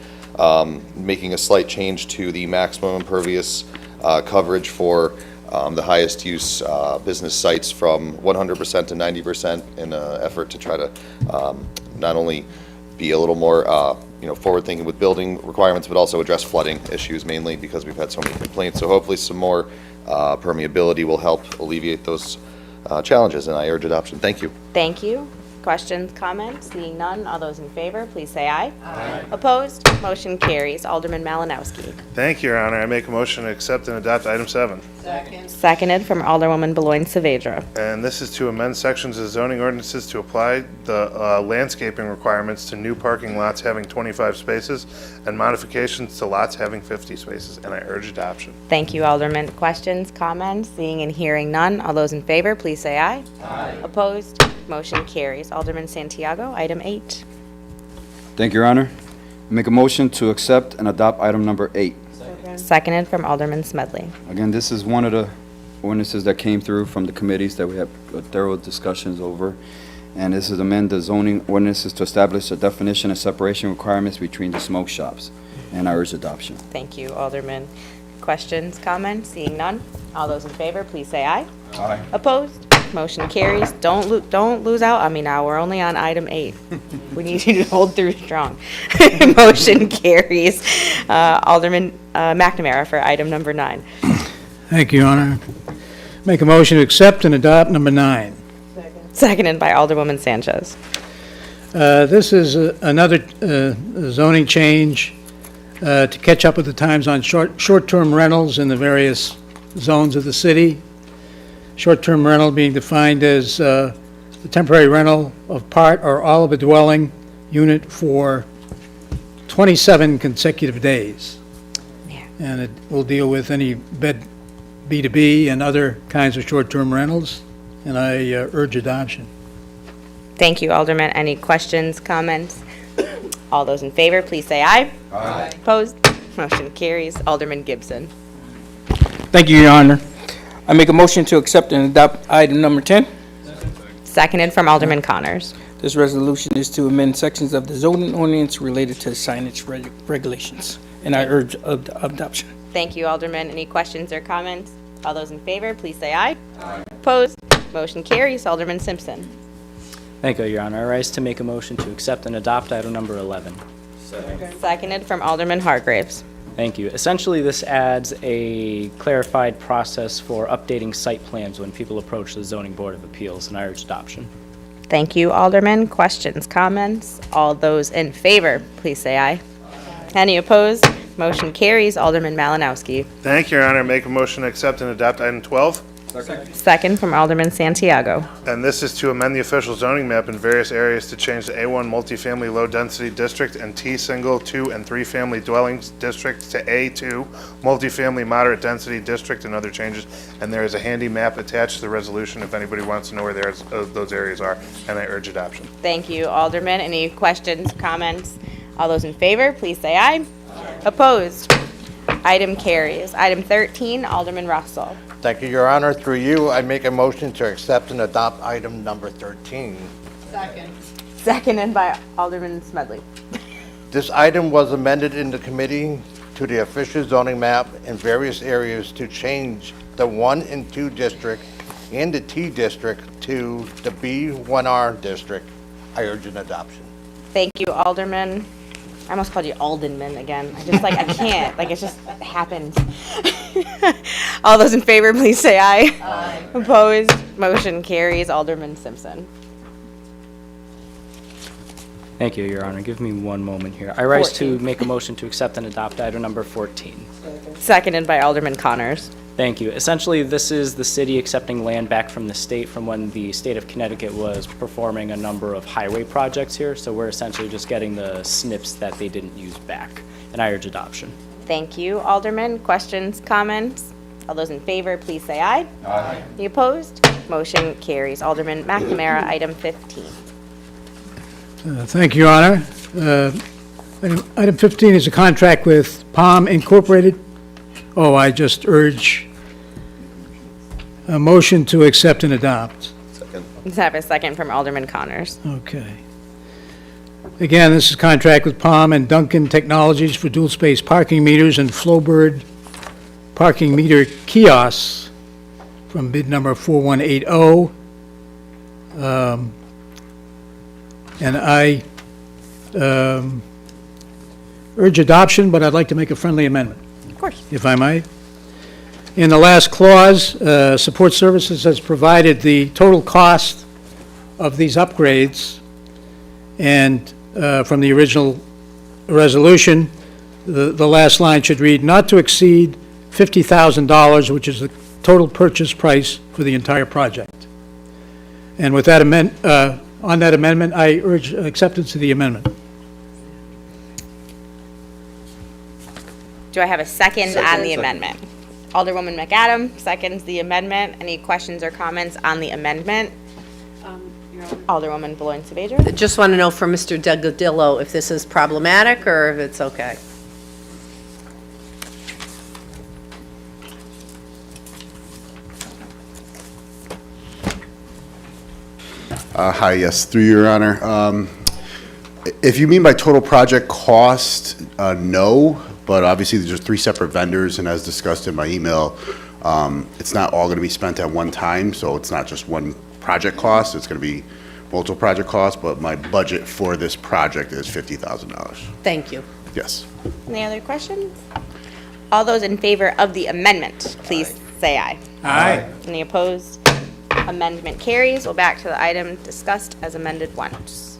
making a slight change to the maximum impervious coverage for the highest use business sites from 100% to 90% in an effort to try to not only be a little more forward-thinking with building requirements, but also address flooding issues mainly because we've had so many complaints. So hopefully some more permeability will help alleviate those challenges, and I urge adoption. Thank you. Thank you. Questions, comments? Seeing none, all those in favor, please say aye. Aye. Opposed, motion carries. Alderman Malinowski. Thank you, Your Honor. I make a motion to accept and adopt item 7. Seconded from Alderwoman Beloin Saavedra. And this is to amend sections of zoning ordinances to apply the landscaping requirements to new parking lots having 25 spaces and modifications to lots having 50 spaces, and I urge adoption. Thank you, Alderman. Questions, comments? Seeing and hearing none, all those in favor, please say aye. Aye. Opposed, motion carries. Alderman Santiago, item 8. Thank you, Your Honor. Make a motion to accept and adopt item number 8. Seconded from Alderman Smedley. Again, this is one of the ordinances that came through from the committees that we had thorough discussions over. And this is amend the zoning ordinances to establish a definition and separation requirements between the smoke shops. And I urge adoption. Thank you, Alderman. Questions, comments? Seeing none, all those in favor, please say aye. Aye. Opposed? Motion carries. Don't lose out on me now. We're only on item 8. We need you to hold through strong. Motion carries. Alderman McNamara for item number 9. Thank you, Your Honor. Make a motion to accept and adopt number 9. Seconded by Alderwoman Sanchez. This is another zoning change to catch up with the times on short-term rentals in the various zones of the city. Short-term rental being defined as the temporary rental of part or all of a dwelling unit for 27 consecutive days. Yeah. And it will deal with any bed B2B and other kinds of short-term rentals, and I urge adoption. Thank you, Alderman. Any questions, comments? All those in favor, please say aye. Aye. Opposed? Motion carries. Alderman Gibson. Thank you, Your Honor. I make a motion to accept and adopt item number 10. Seconded from Alderman Connors. This resolution is to amend sections of the zoning ordinance related to signage regulations, and I urge adoption. Thank you, Alderman. Any questions or comments? All those in favor, please say aye. Aye. Opposed? Motion carries. Alderman Simpson. Thank you, Your Honor. I rise to make a motion to accept and adopt item number 11. Seconded from Alderman Hargraves. Thank you. Essentially, this adds a clarified process for updating site plans when people approach the Zoning Board of Appeals, and I urge adoption. Thank you, Alderman. Questions, comments? All those in favor, please say aye. Any opposed? Motion carries. Alderman Malinowski. Thank you, Your Honor. Make a motion to accept and adopt item 12. Second from Alderman Santiago. And this is to amend the official zoning map in various areas to change the A1 multifamily low-density district and T single, 2, and 3 family dwellings districts to A2 multifamily moderate density district and other changes. And there is a handy map attached to the resolution if anybody wants to know where those areas are, and I urge adoption. Thank you, Alderman. Any questions, comments? All those in favor, please say aye. Opposed? Item carries. Item 13, Alderman Russell. Thank you, Your Honor. Through you, I make a motion to accept and adopt item number 13. Seconded by Alderman Smedley. This item was amended in the committee to the official zoning map in various areas to change the 1 and 2 district and the T district to the B1R district. I urge an adoption. Thank you, Alderman. I almost called you Alderman again. I can't. It just happened. All those in favor, please say aye. Aye. Opposed? Motion carries. Alderman Simpson. Thank you, Your Honor. Give me one moment here. I rise to 14. make a motion to accept and adopt item number 14. Seconded by Alderman Connors. Thank you. Essentially, this is the city accepting land back from the state from when the state of Connecticut was performing a number of highway projects here. So we're essentially just getting the SNPs that they didn't use back. And I urge adoption. Thank you, Alderman. Questions, comments? All those in favor, please say aye. Aye. Any opposed? Motion carries. Alderman McNamara, item 15. Thank you, Your Honor. Item 15 is a contract with Palm Incorporated. I just urge a motion to accept and adopt. Let's have a second from Alderman Connors. Okay. Again, this is a contract with Palm and Duncan Technologies for dual space parking meters and Flowbird parking meter kiosks from bid number 4180. And I urge adoption, but I'd like to make a friendly amendment. Of course. If I might. In the last clause, Support Services has provided the total cost of these upgrades, and from the original resolution, the last line should read, not to exceed $50,000, which is the total purchase price for the entire project. And with that on that amendment, I urge acceptance of the amendment. Do I have a second on the amendment? Alderwoman McAdam seconds the amendment. Any questions or comments on the amendment? Alderwoman Beloin Saavedra. Just want to know from Mr. Delgadillo if this is problematic or if it's okay. Hi, yes, through your honor. If you mean by total project cost, no, but obviously there's just 3 separate vendors, and as discussed in my email, it's not all going to be spent at one time, so it's not just one project cost, it's going to be multiple project costs, but my budget for this project is $50,000. Thank you. Yes. Any other questions? All those in favor of the amendment, please say aye. Aye. Any opposed? Amendment carries. We'll back to the item discussed as amended once.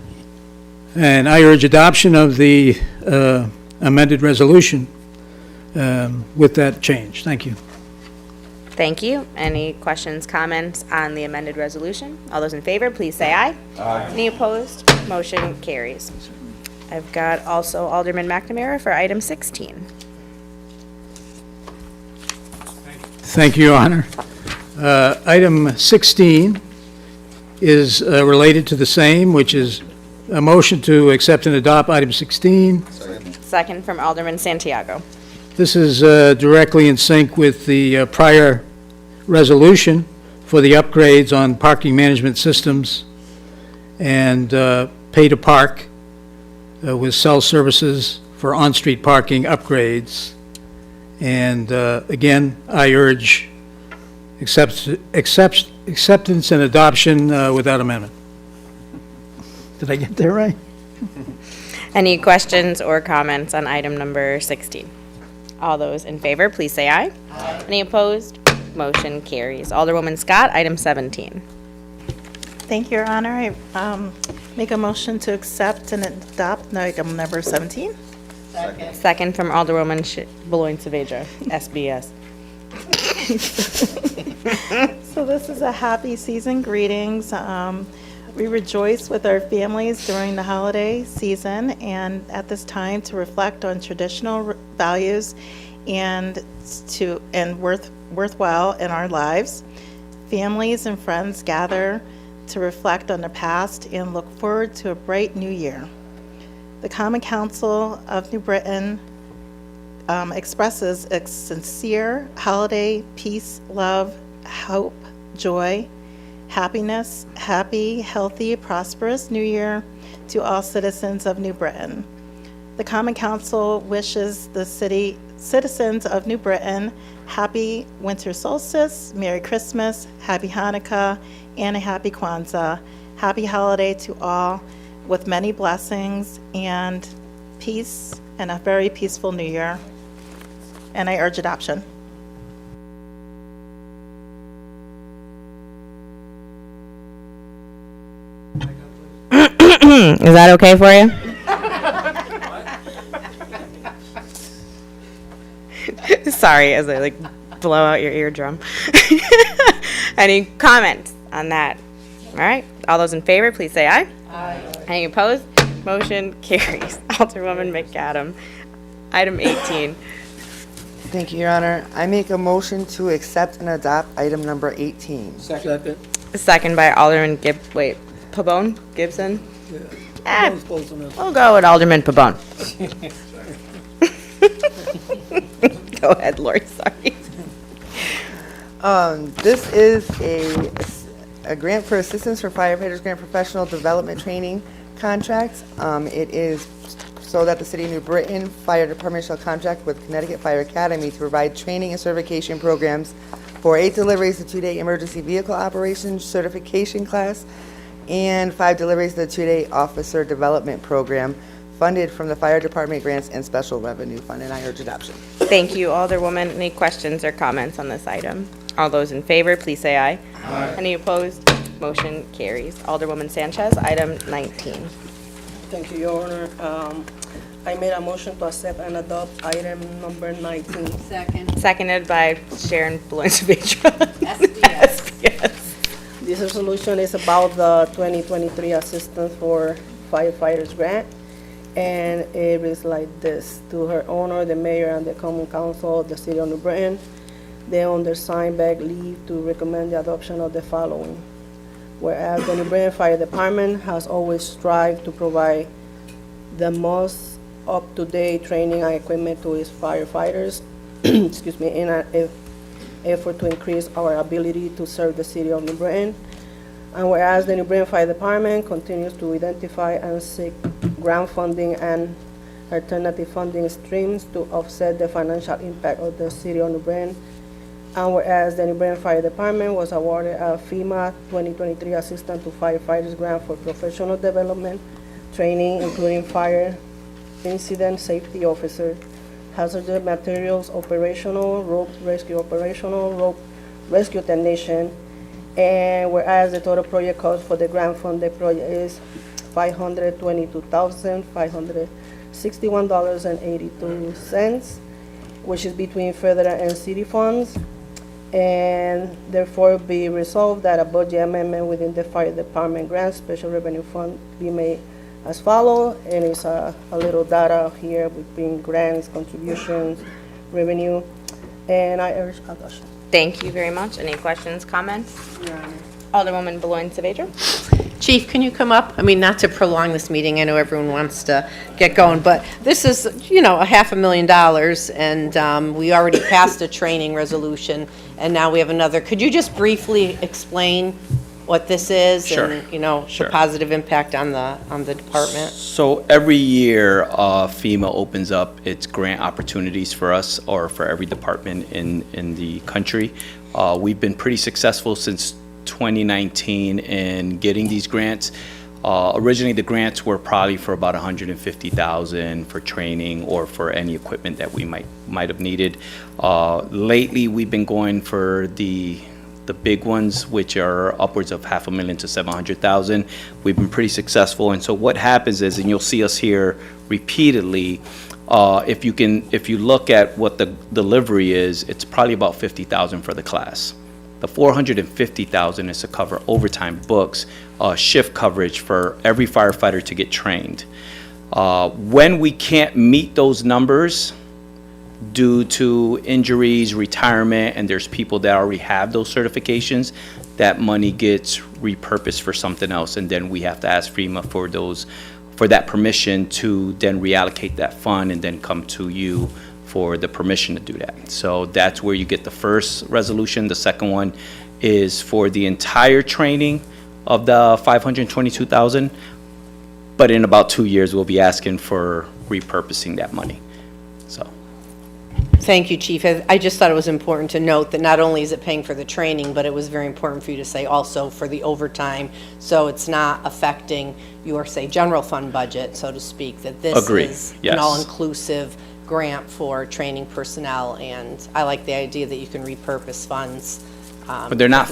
And I urge adoption of the amended resolution with that change. Thank you. Thank you. Any questions, comments on the amended resolution? All those in favor, please say aye. Aye. Any opposed? Motion carries. I've got also Alderman McNamara for item 16. Thank you, Your Honor. Item 16 is related to the same, which is a motion to accept and adopt item 16. Second from Alderman Santiago. This is directly in sync with the prior resolution for the upgrades on parking management systems and pay to park with cell services for on-street parking upgrades. And again, I urge acceptance and adoption without amendment. Did I get that right? Any questions or comments on item number 16? All those in favor, please say aye. Aye. Any opposed? Motion carries. Alderwoman Scott, item 17. Thank you, Your Honor. I make a motion to accept and adopt item number 17. Second from Alderwoman Beloin Saavedra, SBS. So this is a happy season greetings. We rejoice with our families during the holiday season and at this time to reflect on traditional values and worthwhile in our lives. Families and friends gather to reflect on the past and look forward to a bright new year. The Common Council of New Britain expresses a sincere holiday peace, love, hope, joy, happiness, happy, healthy, prosperous New Year to all citizens of New Britain. The Common Council wishes the citizens of New Britain happy winter solstice, Merry Christmas, Happy Hanukkah, and a Happy Kwanzaa. Happy holiday to all with many blessings and peace, and a very peaceful new year. And I urge adoption. Is that okay for you? Sorry, as I like blow out your eardrum. Any comments on that? All right, all those in favor, please say aye. Aye. Any opposed? Motion carries. Alderwoman McAdam. Item 18. Thank you, Your Honor. I make a motion to accept and adopt item number 18. Second. Second by Alderman Pabon, Gibson. Yeah. Close enough. We'll go with Alderman Pabon. Go ahead, Lori, sorry. This is a grant for assistance for firefighters grant professional development training contract. It is so that the City of New Britain Fire Department shall contract with Connecticut Fire Academy to provide training and certification programs for 8 deliveries to 2-day emergency vehicle operations certification class and 5 deliveries to the 2-day officer development program funded from the Fire Department grants and special revenue fund, and I urge adoption. Thank you, Alderwoman. Any questions or comments on this item? All those in favor, please say aye. Aye. Any opposed? Motion carries. Alderwoman Sanchez, item 19. Thank you, Your Honor. I made a motion to accept and adopt item number 19. Second. Seconded by Sharon Blunt-Vidra. SPS. This resolution is about the 2023 Assistance for Firefighters Grant, and it reads like this. To her honor, the mayor and the common council of the City of New Britain, they undersigned beg leave to recommend the adoption of the following. Whereas the New Britain Fire Department has always strived to provide the most up-to-date training and equipment to its firefighters, excuse me, in an effort to increase our ability to serve the City of New Britain. And whereas the New Britain Fire Department continues to identify and seek grant funding and alternative funding streams to offset the financial impact of the City of New Britain. And whereas the New Britain Fire Department was awarded a FEMA 2023 Assistant to Firefighters Grant for professional development, training, including fire, incident safety officer, hazardous materials operational, rope rescue operational, rope rescue technician. And whereas the total project cost for the grant funded project is $522,561.82, which is between federal and city funds. And therefore be resolved that a budget amendment within the fire department grant special revenue fund be made as follows. And it's a little data here between grants, contributions, revenue, and I urge adoption. Thank you very much. Any questions, comments? Alderwoman Baloy-Saavedra. Chief, can you come up? I mean, not to prolong this meeting, I know everyone wants to get going, but this is, you know, $500,000, and we already passed a training resolution, and now we have another. Could you just briefly explain what this is? Sure. And, you know, Sure. the positive impact on the department? So every year, FEMA opens up its grant opportunities for us, or for every department in the country. We've been pretty successful since 2019 in getting these grants. Originally, the grants were probably for about $150,000 for training or for any equipment that we might have needed. Lately, we've been going for the big ones, which are upwards of $500,000 to $700,000. We've been pretty successful, and so what happens is, and you'll see us here repeatedly, if you look at what the delivery is, it's probably about $50,000 for the class. The $450,000 is to cover overtime, books, shift coverage for every firefighter to get trained. When we can't meet those numbers due to injuries, retirement, and there's people that already have those certifications, that money gets repurposed for something else, and then we have to ask FEMA for that permission to then reallocate that fund and then come to you for the permission to do that. So that's where you get the first resolution. The second one is for the entire training of the $522,000, but in about 2 years, we'll be asking for repurposing that money. So. Thank you, Chief. I just thought it was important to note that not only is it paying for the training, but it was very important for you to say also for the overtime, so it's not affecting your, say, general fund budget, so to speak, that this Agreed, is yes. an all-inclusive grant for training personnel, and I like the idea that you can repurpose funds. But they're not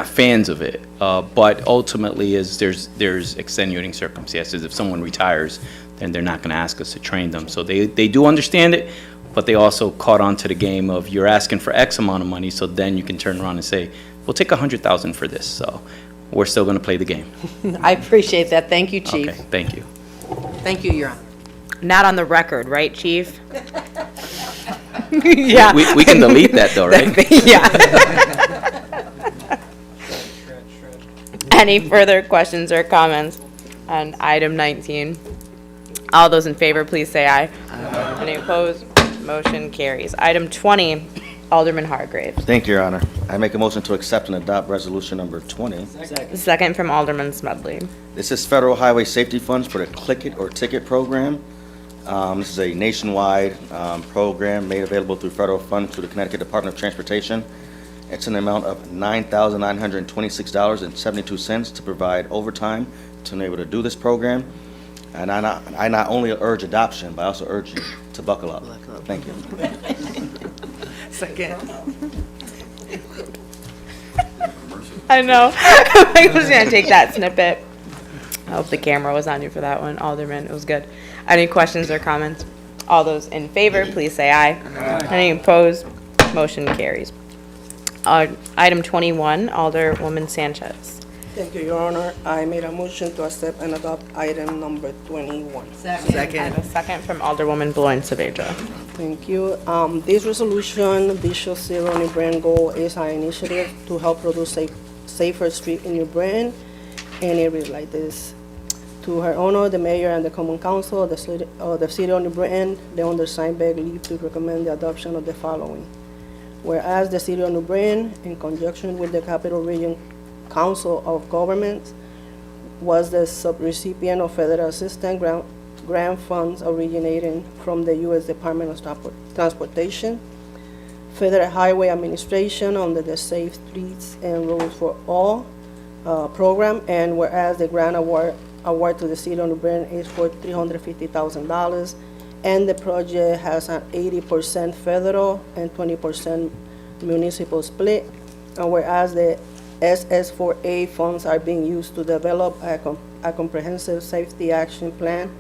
fans of it. But ultimately, there's extenuating circumstances. If someone retires, then they're not going to ask us to train them. So they do understand it, but they also caught on to the game of you're asking for X amount of money, so then you can turn around and say, we'll take $100,000 for this. So we're still going to play the game. I appreciate that. Thank you, Chief. Okay, thank you. Thank you, Your Honor. Not on the record, right, Chief? Yeah. We can delete that though, right? Yeah. Any further questions or comments on item 19? All those in favor, please say aye. Any opposed? Motion carries. Item 20, Alderman Hargraves. Thank you, Your Honor. I make a motion to accept and adopt resolution number 20. Second from Alderman Smedley. This is federal highway safety funds for the Click It or Ticket program. This is a nationwide program made available through federal funds through the Connecticut Department of Transportation. It's an amount of $9,926.72 to provide overtime to enable to do this program. And I not only urge adoption, but I also urge you to buckle up. Thank you. Second. I know. I was going to take that snippet. I hope the camera was on you for that one, Alderman. It was good. Any questions or comments? All those in favor, please say aye. Any opposed? Motion carries. Item 21, Alderwoman Sanchez. Thank you, Your Honor. I made a motion to accept and adopt item number 21. I have a second from Alderwoman Beloin Saavedra. Thank you. This resolution, Bishop Zero New Britain Goal, is an initiative to help produce safer street in New Britain, and it reads like this. To her honor, the mayor and the common council of the city of New Britain, the undersigned beg leave to recommend the adoption of the following. Whereas the city of New Britain, in conjunction with the Capital Region Council of Governments, was the subrecipient of federal assistance grant funds originating from the U.S. Department of Transportation, Federal Highway Administration under the Safe Streets and Roads for All program, and whereas the grant award to the city of New Britain is for $350,000, and the project has an 80% federal and 20% municipal split, and whereas the SS4A funds are being used to develop a comprehensive safety action plan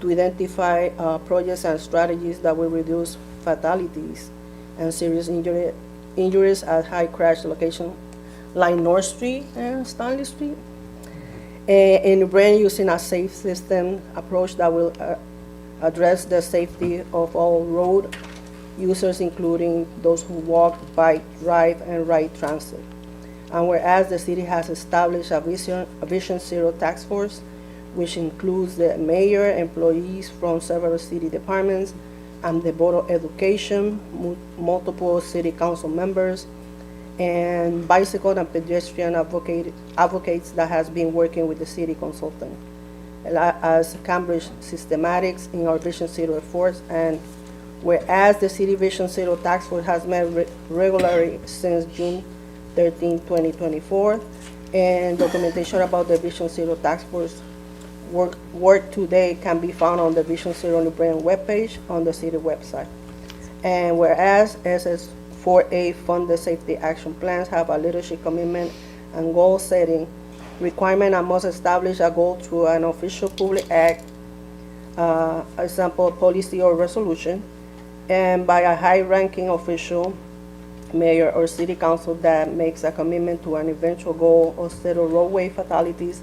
to identify projects and strategies that will reduce fatalities and serious injuries at high crash location like North Street and Stanley Street. In New Britain, using a safe system approach that will address the safety of all road users, including those who walk, bike, drive, and ride transit. And whereas the city has established a Vision Zero task force, which includes the mayor, employees from several city departments, and the Board of Education, multiple city council members, and bicycle and pedestrian advocates that has been working with the city consultant as Cambridge Systematics in our Vision Zero efforts. And whereas the City Vision Zero task force has met regularly since June 13, 2024, and documentation about the Vision Zero task force work today can be found on the Vision Zero New Britain webpage on the city website. And whereas SS4A funded safety action plans have a leadership commitment and goal setting requirement and must establish a goal through an official public act, example, policy or resolution, and by a high-ranking official, mayor or city council that makes a commitment to an eventual goal of zero roadway fatalities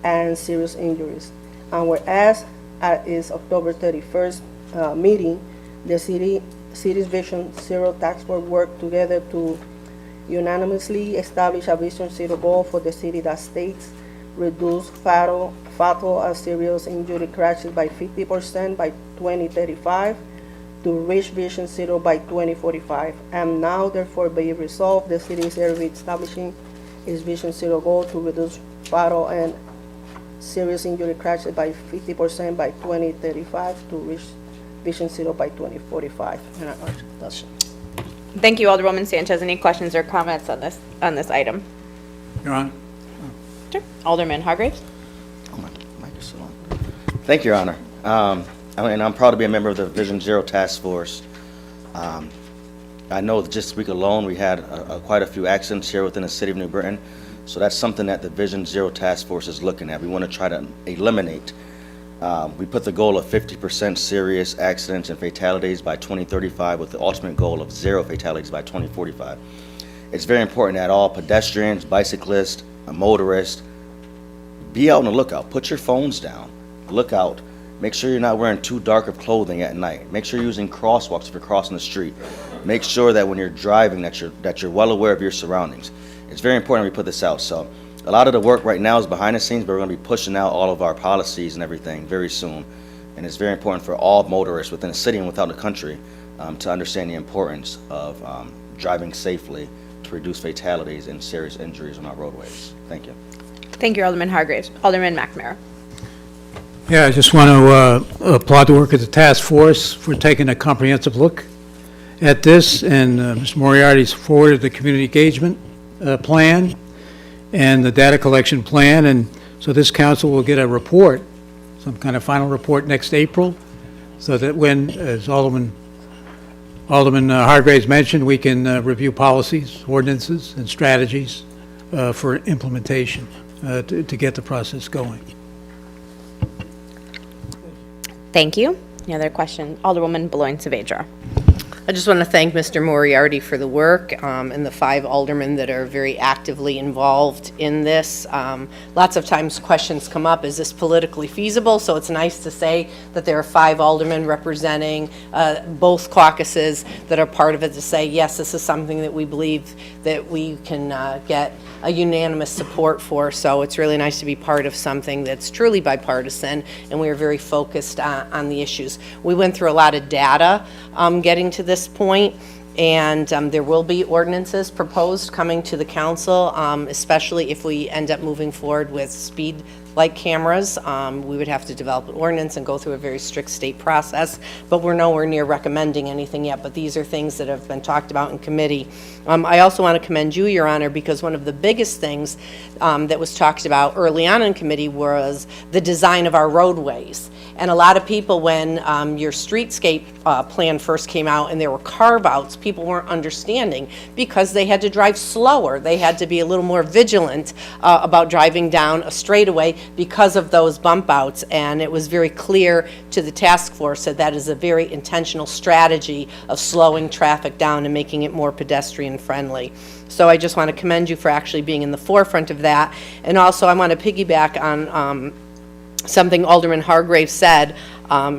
and serious injuries. And whereas at its October 31st meeting, the city's Vision Zero task force worked together to unanimously establish a Vision Zero goal for the city that states reduce fatal and serious injury crashes by 50% by 2035 to reach Vision Zero by 2045. And now, therefore, be resolved, the city is establishing its Vision Zero goal to reduce fatal and serious injury crashes by 50% by 2035 to reach Vision Zero by 2045. And I urge adoption. Thank you, Alderwoman Sanchez. Any questions or comments on this item? Your Honor. Sure. Alderman Hargraves? Thank you, Your Honor. And I'm proud to be a member of the Vision Zero Task Force. I know that just this week alone, we had quite a few accidents here within the city of New Britain. So that's something that the Vision Zero Task Force is looking at. We want to try to eliminate. We put the goal of 50% serious accidents and fatalities by 2035 with the ultimate goal of 0 fatalities by 2045. It's very important that all pedestrians, bicyclists, motorists, be out on the lookout. Put your phones down. Look out. Make sure you're not wearing too dark of clothing at night. Make sure you're using crosswalks if you're crossing the street. Make sure that when you're driving that you're well aware of your surroundings. It's very important we put this out. So a lot of the work right now is behind the scenes, but we're going to be pushing out all of our policies and everything very soon. And it's very important for all motorists within the city and without the country to understand the importance of driving safely to reduce fatalities and serious injuries on our roadways. Thank you. Thank you, Alderman Hargraves. Alderman McNamara. Yeah, I just want to applaud the work of the task force for taking a comprehensive look at this, and Mr. Moriarty's forwarded the community engagement plan and the data collection plan, and so this council will get a report, some kind of final report next April, so that when, as Alderman Hargraves mentioned, we can review policies, ordinances, and strategies for implementation to get the process going. Thank you. Any other question? Alderwoman Beloin Saavedra. I just want to thank Mr. Moriarty for the work and the 5 aldermen that are very actively involved in this. Lots of times questions come up, is this politically feasible? So it's nice to say that there are 5 aldermen representing both caucuses that are part of it to say, yes, this is something that we believe that we can get a unanimous support for. So it's really nice to be part of something that's truly bipartisan, and we are very focused on the issues. We went through a lot of data getting to this point, and there will be ordinances proposed coming to the council, especially if we end up moving forward with speed light cameras. We would have to develop an ordinance and go through a very strict state process, but we're nowhere near recommending anything yet, but these are things that have been talked about in committee. I also want to commend you, Your Honor, because one of the biggest things that was talked about early on in committee was the design of our roadways. And a lot of people, when your streetscape plan first came out and there were carve-outs, people weren't understanding because they had to drive slower. They had to be a little more vigilant about driving down a straightaway because of those bump outs. And it was very clear to the task force that that is a very intentional strategy of slowing traffic down and making it more pedestrian friendly. So I just want to commend you for actually being in the forefront of that. And also I want to piggyback on something Alderman Hargraves said.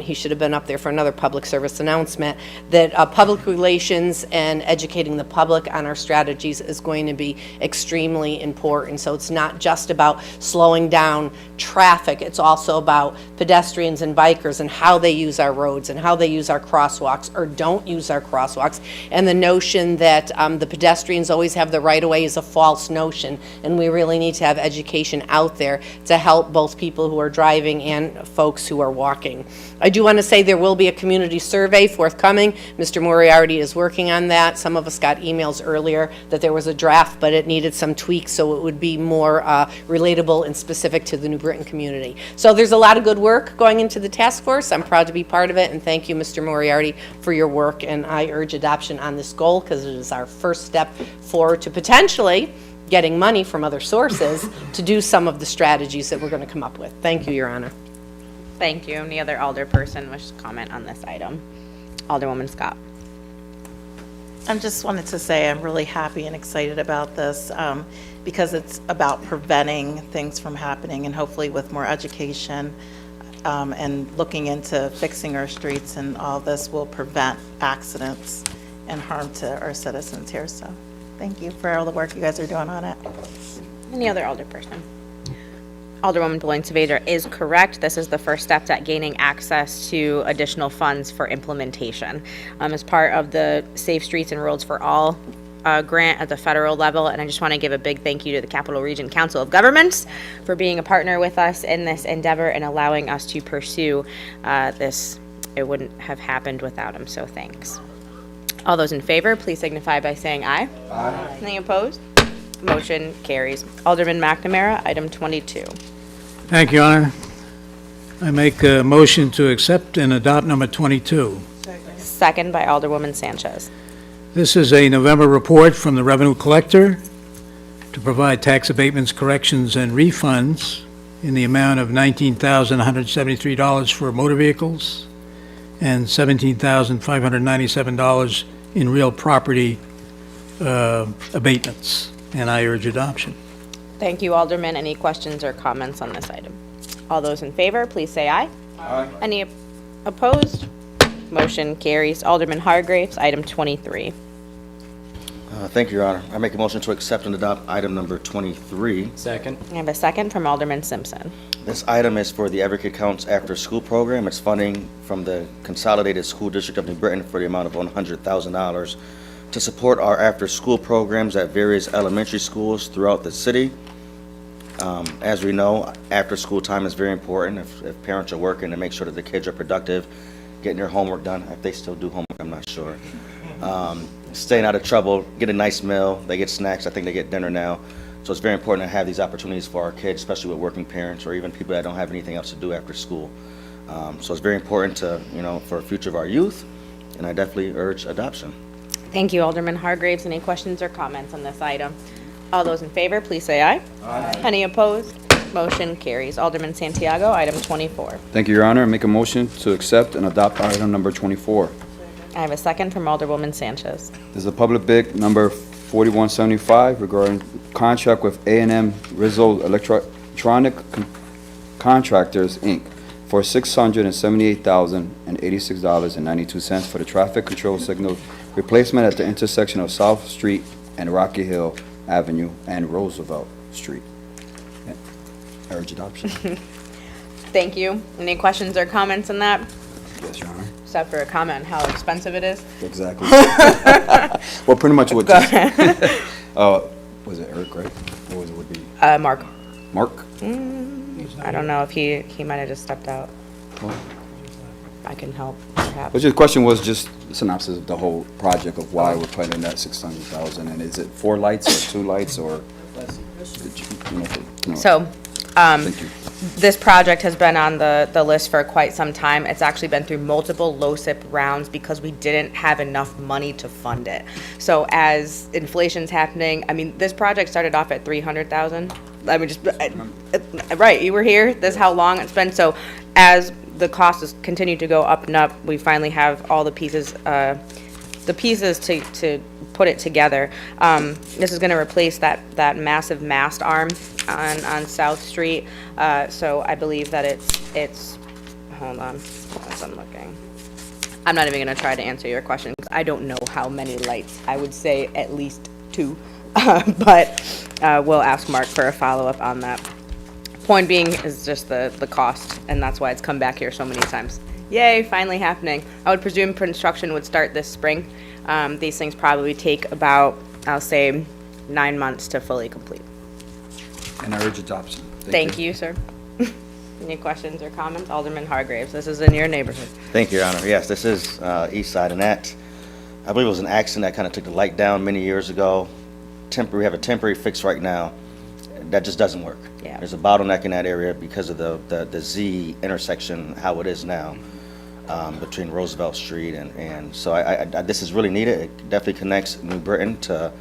He should have been up there for another public service announcement, that public relations and educating the public on our strategies is going to be extremely important. So it's not just about slowing down traffic, it's also about pedestrians and bikers and how they use our roads and how they use our crosswalks or don't use our crosswalks. And the notion that the pedestrians always have the right of way is a false notion, and we really need to have education out there to help both people who are driving and folks who are walking. I do want to say there will be a community survey forthcoming. Mr. Moriarty is working on that. Some of us got emails earlier that there was a draft, but it needed some tweaks so it would be more relatable and specific to the New Britain community. So there's a lot of good work going into the task force. I'm proud to be part of it, and thank you, Mr. Moriarty, for your work. And I urge adoption on this goal because it is our first step forward to potentially getting money from other sources to do some of the strategies that we're going to come up with. Thank you, Your Honor. Thank you. Any other alderperson wish to comment on this item? Alderwoman Scott. I just wanted to say I'm really happy and excited about this because it's about preventing things from happening, and hopefully with more education and looking into fixing our streets and all this will prevent accidents and harm to our citizens here. So thank you for all the work you guys are doing on it. Any other alderperson? Alderwoman Beloin Saavedra is correct. This is the first step at gaining access to additional funds for implementation as part of the Safe Streets and Roads for All grant at the federal level. And I just want to give a big thank you to the Capital Region Council of Governments for being a partner with us in this endeavor and allowing us to pursue this it wouldn't have happened without him, so thanks. All those in favor, please signify by saying aye. Aye. Any opposed? Motion carries. Alderman McNamara, item 22. Thank you, Honor. I make a motion to accept and adopt number 22. Second by Alderwoman Sanchez. This is a November report from the Revenue Collector to provide tax abatements, corrections, and refunds in the amount of $19,173 for motor vehicles and $17,597 in real property abatements, and I urge adoption. Thank you, Alderman. Any questions or comments on this item? All those in favor, please say aye. Aye. Any opposed? Motion carries. Alderman Hargraves, item 23. Thank you, Your Honor. I make a motion to accept and adopt item number 23. Second. I have a second from Alderman Simpson. This item is for the Advocate Counts After School Program. It's funding from the Consolidated School District of New Britain for the amount of $100,000 to support our after-school programs at various elementary schools throughout the city. As we know, after-school time is very important. If parents are working, to make sure that the kids are productive, getting their homework done. If they still do homework, I'm not sure. Staying out of trouble, get a nice meal. They get snacks. I think they get dinner now. So it's very important to have these opportunities for our kids, especially with working parents or even people that don't have anything else to do after school. So it's very important to, for the future of our youth, and I definitely urge adoption. Thank you, Alderman Hargraves. Any questions or comments on this item? All those in favor, please say aye. Aye. Any opposed? Motion carries. Alderman Santiago, item 24. Thank you, Your Honor. Make a motion to accept and adopt item number 24. I have a second from Alderwoman Sanchez. There's a public bid number 4175 regarding contract with A&M Rizzo Electronic Contractors, Inc. for $678,086.92 for the traffic control signal replacement at the intersection of South Street and Rocky Hill Avenue and Roosevelt Street. I urge adoption. Thank you. Any questions or comments on that? Yes, Your Honor. Except for a comment on how expensive it is. Exactly. Well, pretty much what this, was it Eric, right? Or was it would be Mark. Mark? I don't know if he might have just stepped out. Well, I can help, perhaps. But your question was just a synopsis of the whole project of why we're putting in that 600,000, and is it 4 lights or 2 lights or? So, Thank you. this project has been on the list for quite some time. It's actually been through multiple LoCIP rounds because we didn't have enough money to fund it. So as inflation's happening, I mean, this project started off at 300,000. I mean, right, you were here, this is how long it's been. So as the costs has continued to go up and up, we finally have all the pieces to put it together. This is gonna replace that massive mast arm on South Street. So I believe that it's, hold on, as I'm looking. I'm not even gonna try to answer your question, because I don't know how many lights. I would say at least 2, but we'll ask Mark for a follow-up on that. Point being is just the cost, and that's why it's come back here so many times. Yay, finally happening. I would presume construction would start this spring. These things probably take about, I'll say, 9 months to fully complete. And I urge adoption. Thank you, sir. Any questions or comments? Alderman Hargraves, this is in your neighborhood. Thank you, Your Honor. Yes, this is East Side, and that, I believe it was an accident that kind of took the light down many years ago. We have a temporary fix right now. That just doesn't work. Yeah. There's a bottleneck in that area because of the Z intersection, how it is now, between Roosevelt Street and so this is really needed. It definitely connects New Britain to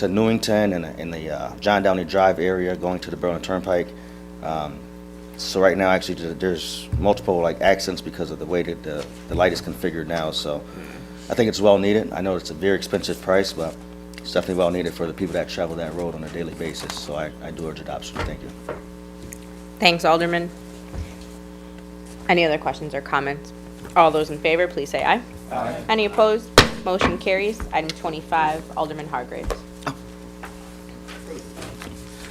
Newington and in the John Downey Drive area going to the Berlin Turnpike. So right now, actually, there's multiple accidents because of the way that the light is configured now. So I think it's well needed. I know it's a very expensive price, but it's definitely well needed for the people that travel that road on a daily basis. So I do urge adoption. Thank you. Thanks, Alderman. Any other questions or comments? All those in favor, please say aye. Aye. Any opposed? Motion carries. Item 25, Alderman Hargraves.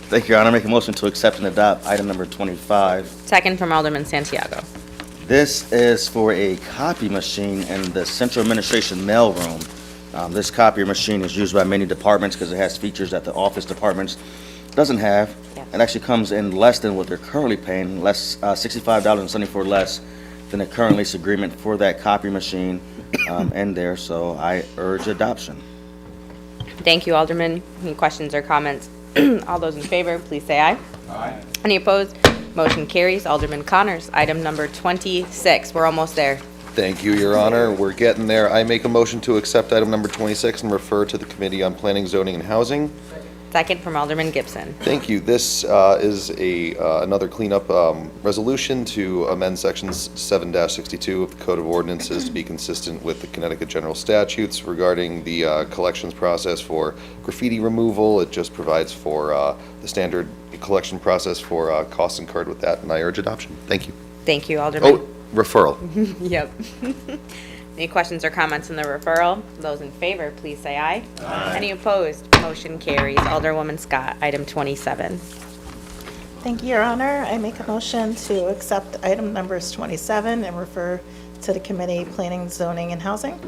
Thank you, Your Honor. I make a motion to accept and adopt item number 25. Second from Alderman Santiago. This is for a copy machine in the Central Administration mailroom. This copier machine is used by many departments because it has features that the office departments doesn't have. It actually comes in less than what they're currently paying, $65.74 less within the current lease agreement for that copy machine in there, so I urge adoption. Thank you, Alderman. Any questions or comments? All those in favor, please say aye. Aye. Any opposed? Motion carries. Alderman Connors, item number 26. We're almost there. Thank you, Your Honor. We're getting there. I make a motion to accept item number 26 and refer to the Committee on Planning, Zoning, and Housing. Second from Alderman Gibson. Thank you. This is another cleanup resolution to amend sections 7-62 of the Code of Ordinances to be consistent with the Connecticut General Statutes regarding the collections process for graffiti removal. It just provides for the standard collection process for costs incurred with that, and I urge adoption. Thank you. Thank you, Alderman. Oh, referral. Yep. Any questions or comments on the referral? Those in favor, please say aye. Aye. Any opposed? Motion carries. Alderwoman Scott, item 27. Thank you, Your Honor. I make a motion to accept item numbers 27 and refer to the Committee Planning, Zoning, and Housing.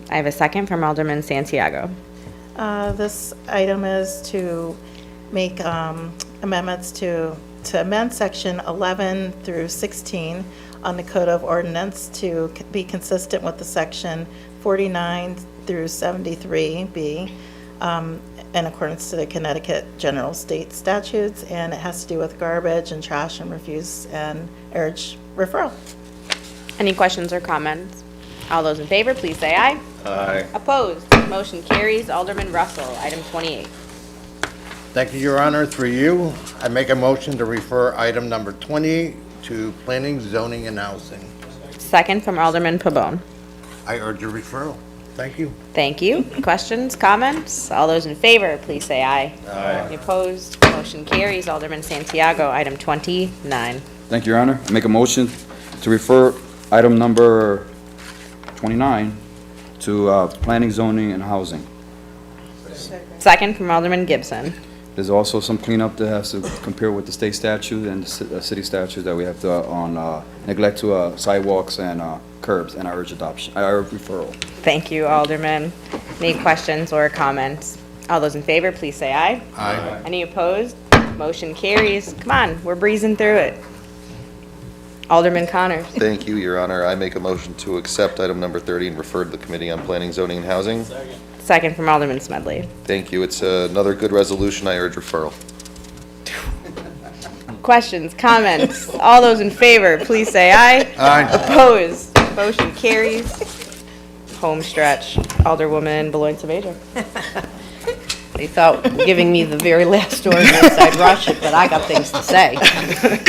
I have a second from Alderman Santiago. This item is to make amendments to amend section 11 through 16 on the Code of Ordinance to be consistent with the section 49 through 73B in accordance to the Connecticut General State Statutes, and it has to do with garbage and trash and refuse, and urge referral. Any questions or comments? All those in favor, please say aye. Aye. Opposed? Motion carries. Alderman Russell, item 28. Thank you, Your Honor. Through you, I make a motion to refer item number 20 to Planning, Zoning, and Housing. Second from Alderman Pabon. I urge a referral. Thank you. Thank you. Questions, comments? All those in favor, please say aye. Aye. Any opposed? Motion carries. Alderman Santiago, item 29. Thank you, Your Honor. I make a motion to refer item number 29 to Planning, Zoning, and Housing. Second from Alderman Gibson. There's also some cleanup that has to compare with the state statute and the city statute that we have to on neglect to sidewalks and curbs, and I urge adoption. I urge referral. Thank you, Alderman. Any questions or comments? All those in favor, please say aye. Aye. Any opposed? Motion carries. Come on, we're breezing through it. Alderman Connors. Thank you, Your Honor. I make a motion to accept item number 30 and refer to the Committee on Planning, Zoning, and Housing. Second from Alderman Smedley. Thank you. It's another good resolution. I urge referral. Questions, comments? All those in favor, please say aye. Aye. Opposed? Motion carries. Home stretch. Alderwoman Beloin Major. They thought giving me the very last ordinance, I'd rush it, but I got things to say.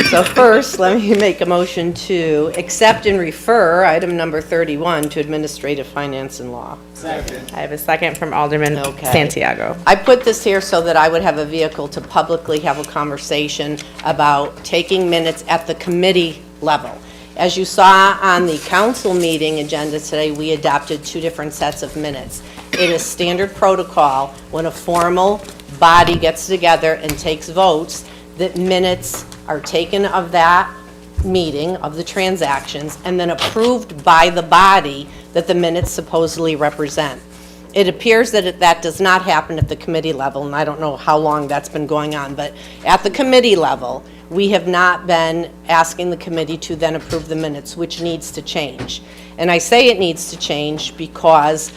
So first, let me make a motion to accept and refer item number 31 to Administrative Finance and Law. I have a second from Alderman Santiago. I put this here so that I would have a vehicle to publicly have a conversation about taking minutes at the committee level. As you saw on the council meeting agenda today, we adopted two different sets of minutes. It is standard protocol when a formal body gets together and takes votes that minutes are taken of that meeting, of the transactions, and then approved by the body that the minutes supposedly represent. It appears that that does not happen at the committee level, and I don't know how long that's been going on, but at the committee level, we have not been asking the committee to then approve the minutes, which needs to change. And I say it needs to change because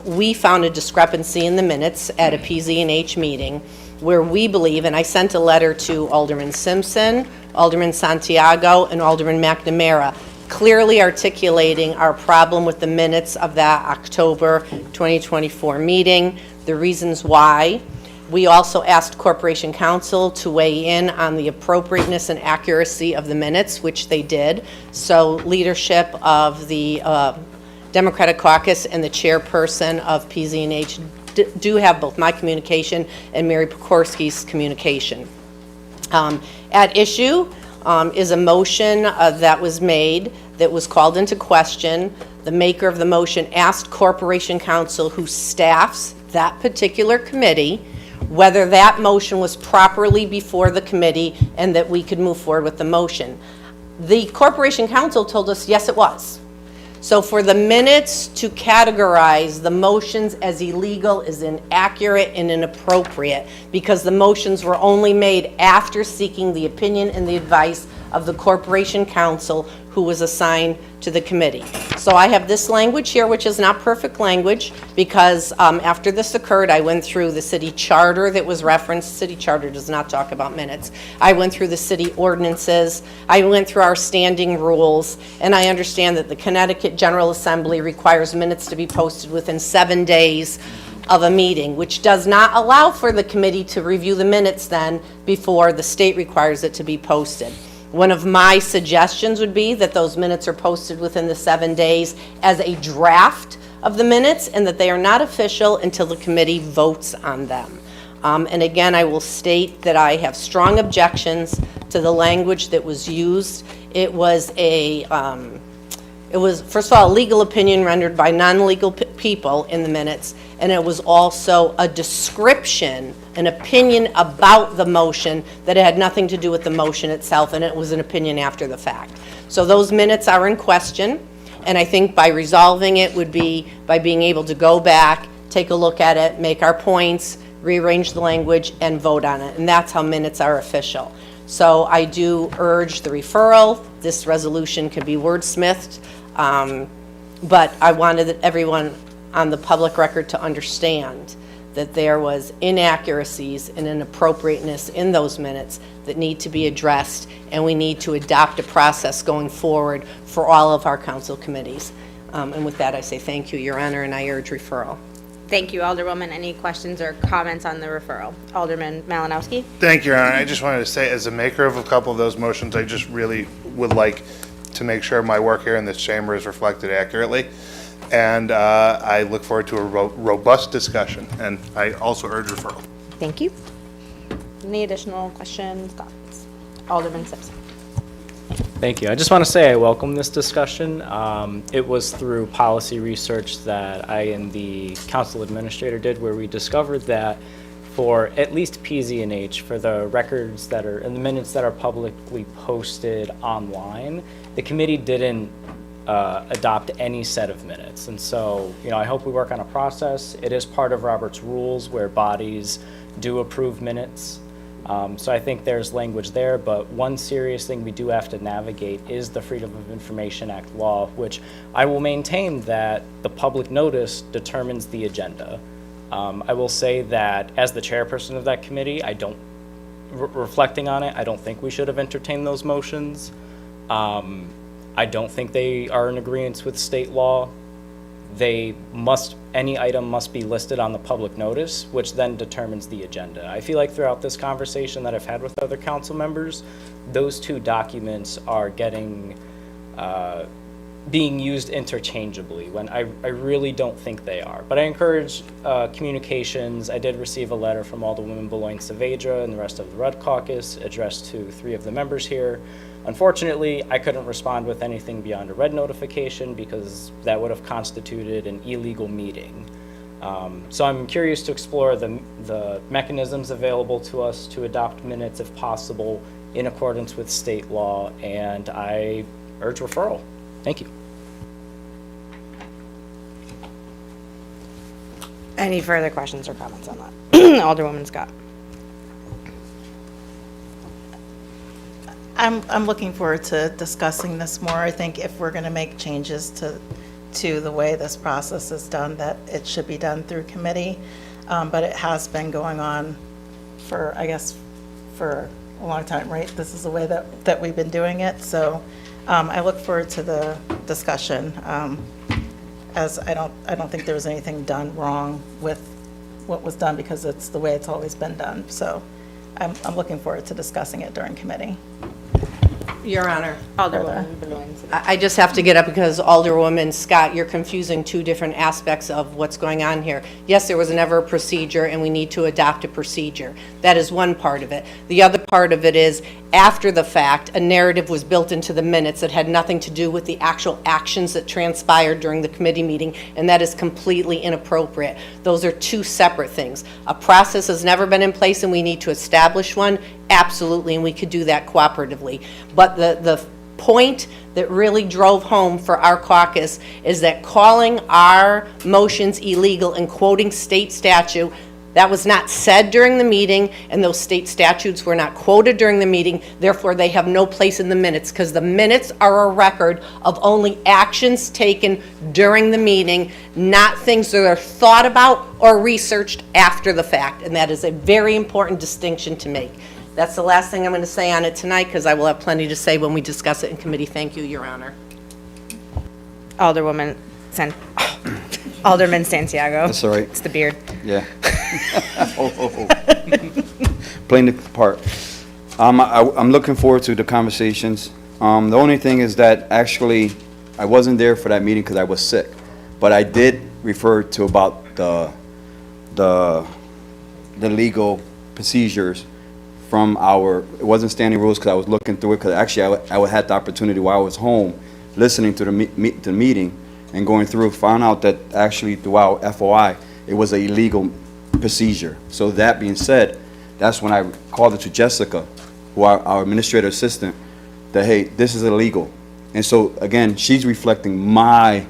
we found a discrepancy in the minutes at a PZ&H meeting where we believe, and I sent a letter to Alderman Simpson, Alderman Santiago, and Alderman McNamara, clearly articulating our problem with the minutes of that October 2024 meeting, the reasons why. We also asked Corporation Counsel to weigh in on the appropriateness and accuracy of the minutes, which they did. So leadership of the Democratic Caucus and the chairperson of PZ&H do have both my communication and Mary Pokorski's communication. At issue is a motion that was made that was called into question. The maker of the motion asked Corporation Counsel, who staffs that particular committee, whether that motion was properly before the committee and that we could move forward with the motion. The Corporation Counsel told us, yes, it was. So for the minutes to categorize the motions as illegal is inaccurate and inappropriate because the motions were only made after seeking the opinion and the advice of the Corporation Counsel who was assigned to the committee. So I have this language here, which is not perfect language, because after this occurred, I went through the city charter that was referenced. City charter does not talk about minutes. I went through the city ordinances. I went through our standing rules, and I understand that the Connecticut General Assembly requires minutes to be posted within 7 days of a meeting, which does not allow for the committee to review the minutes then before the state requires it to be posted. One of my suggestions would be that those minutes are posted within the 7 days as a draft of the minutes, and that they are not official until the committee votes on them. And again, I will state that I have strong objections to the language that was used. It was first of all, a legal opinion rendered by non-legal people in the minutes, and it was also a description, an opinion about the motion that had nothing to do with the motion itself, and it was an opinion after the fact. So those minutes are in question, and I think by resolving it would be by being able to go back, take a look at it, make our points, rearrange the language, and vote on it, and that's how minutes are official. So I do urge the referral. This resolution can be wordsmithed, but I wanted everyone on the public record to understand that there was inaccuracies and inappropriateness in those minutes that need to be addressed, and we need to adopt a process going forward for all of our council committees. And with that, I say thank you, Your Honor, and I urge referral. Thank you, Alderwoman. Any questions or comments on the referral? Alderman Malinowski? Thank you, Your Honor. I just wanted to say, as a maker of a couple of those motions, I just really would like to make sure my work here in this chamber is reflected accurately. And I look forward to a robust discussion, and I also urge referral. Thank you. Any additional questions, thoughts? Alderman Simpson. Thank you. I just want to say I welcome this discussion. It was through policy research that I and the council administrator did, where we discovered that for at least PZ&H, for the records that are, and the minutes that are publicly posted online, the committee didn't adopt any set of minutes. And so, I hope we work on a process. It is part of Robert's rules where bodies do approve minutes. So I think there's language there, but one serious thing we do have to navigate is the Freedom of Information Act law, which I will maintain that the public notice determines the agenda. I will say that as the chairperson of that committee, I don't, reflecting on it, I don't think we should have entertained those motions. I don't think they are in agreement with state law. Any item must be listed on the public notice, which then determines the agenda. I feel like throughout this conversation that I've had with other council members, those two documents are being used interchangeably, when I really don't think they are. But I encourage communications. I did receive a letter from Alderwoman Beloin Saavedra and the rest of the Red Caucus addressed to 3 of the members here. Unfortunately, I couldn't respond with anything beyond a red notification because that would have constituted an illegal meeting. So I'm curious to explore the mechanisms available to us to adopt minutes if possible in accordance with state law, and I urge referral. Thank you. Any further questions or comments on that? Alderwoman Scott. I'm looking forward to discussing this more. I think if we're going to make changes to the way this process is done, that it should be done through committee. But it has been going on for a long time, right? This is the way that we've been doing it. So I look forward to the discussion, as I don't think there was anything done wrong with what was done, because it's the way it's always been done. So I'm looking forward to discussing it during committee. Your Honor. Alderwoman Beloin. I just have to get up because Alderwoman Scott, you're confusing 2 different aspects of what's going on here. Yes, there was never a procedure, and we need to adopt a procedure. That is one part of it. The other part of it is, after the fact, a narrative was built into the minutes that had nothing to do with the actual actions that transpired during the committee meeting, and that is completely inappropriate. Those are 2 separate things. A process has never been in place, and we need to establish one. Absolutely, and we could do that cooperatively. But the point that really drove home for our caucus is that calling our motions illegal and quoting state statute That was not said during the meeting, and those state statutes were not quoted during the meeting. Therefore, they have no place in the minutes, because the minutes are a record of only actions taken during the meeting, not things that are thought about or researched after the fact. And that is a very important distinction to make. That's the last thing I'm going to say on it tonight, because I will have plenty to say when we discuss it in committee. Thank you, Your Honor. Alderman Alderman Santiago. That's all right. It's the beard. Yeah. Playing the part. I'm looking forward to the conversations. The only thing is that actually, I wasn't there for that meeting because I was sick. But I did refer to about the legal procedures from it wasn't standing rules because I was looking through it, because actually I had the opportunity while I was home, listening to the meeting and going through, found out that actually throughout FOI, it was an illegal procedure. So that being said, that's when I called it to Jessica, who our administrative assistant, that, hey, this is illegal. And so, again, she's reflecting my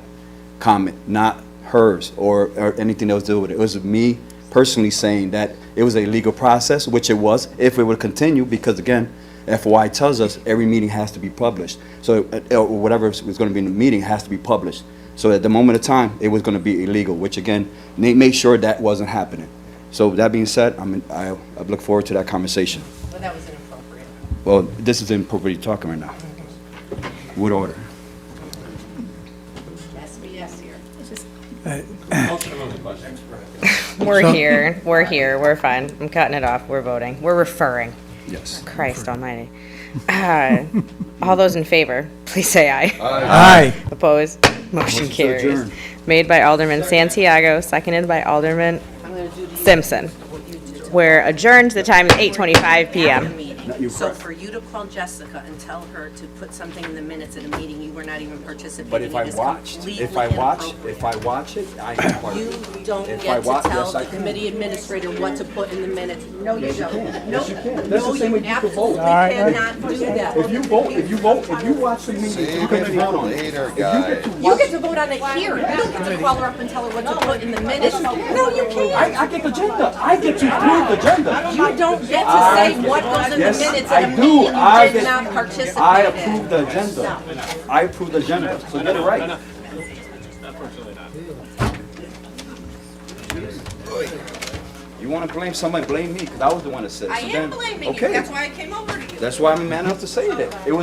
comment, not hers or anything that was to do with it. It was me personally saying that it was a legal process, which it was, if it would continue, because, again, FOI tells us every meeting has to be published. So whatever was going to be in the meeting has to be published. So at the moment of time, it was going to be illegal, which, again, they made sure that wasn't happening. So that being said, I look forward to that conversation. Well, that was inappropriate. Well, this is inappropriate talking right now. Would order. SBS here. We're here, we're fine. I'm cutting it off, we're voting, we're referring. Yes. Christ almighty. All those in favor, please say aye. Aye. Opposed? Motion Motion to carries. adjourn. Made by Alderman Santiago, seconded by Alderman Simpson. We're adjourned, the time is 8:25 PM. So for you to call Jessica and tell her to put something in the minutes at a meeting you were not even participating in. But if I is watched, completely if I watch it, I am part of You it. don't If get I to wa- tell yes, I the can. committee administrator what to put in the minutes. No, you Yes, you don't. can. No, Yes, you can. That's no, the same way you you can vote. absolutely cannot do that. If you watch the meeting, you can vote on it. Later, guys. You get to vote on it here. You don't get to call her up and tell her what to put in the minutes. No, you can't. I get the agenda. I get to approve the agenda. You don't get to say what goes in the Yes, minutes I at a do. meeting you I did get- not participate I in. approve the agenda. I approve the agenda, so get it right. You want to blame somebody, blame me, because I was the one that said it. I So am then- blaming you. okay. That's why I came over to you. That's why I'm man enough to say that. It was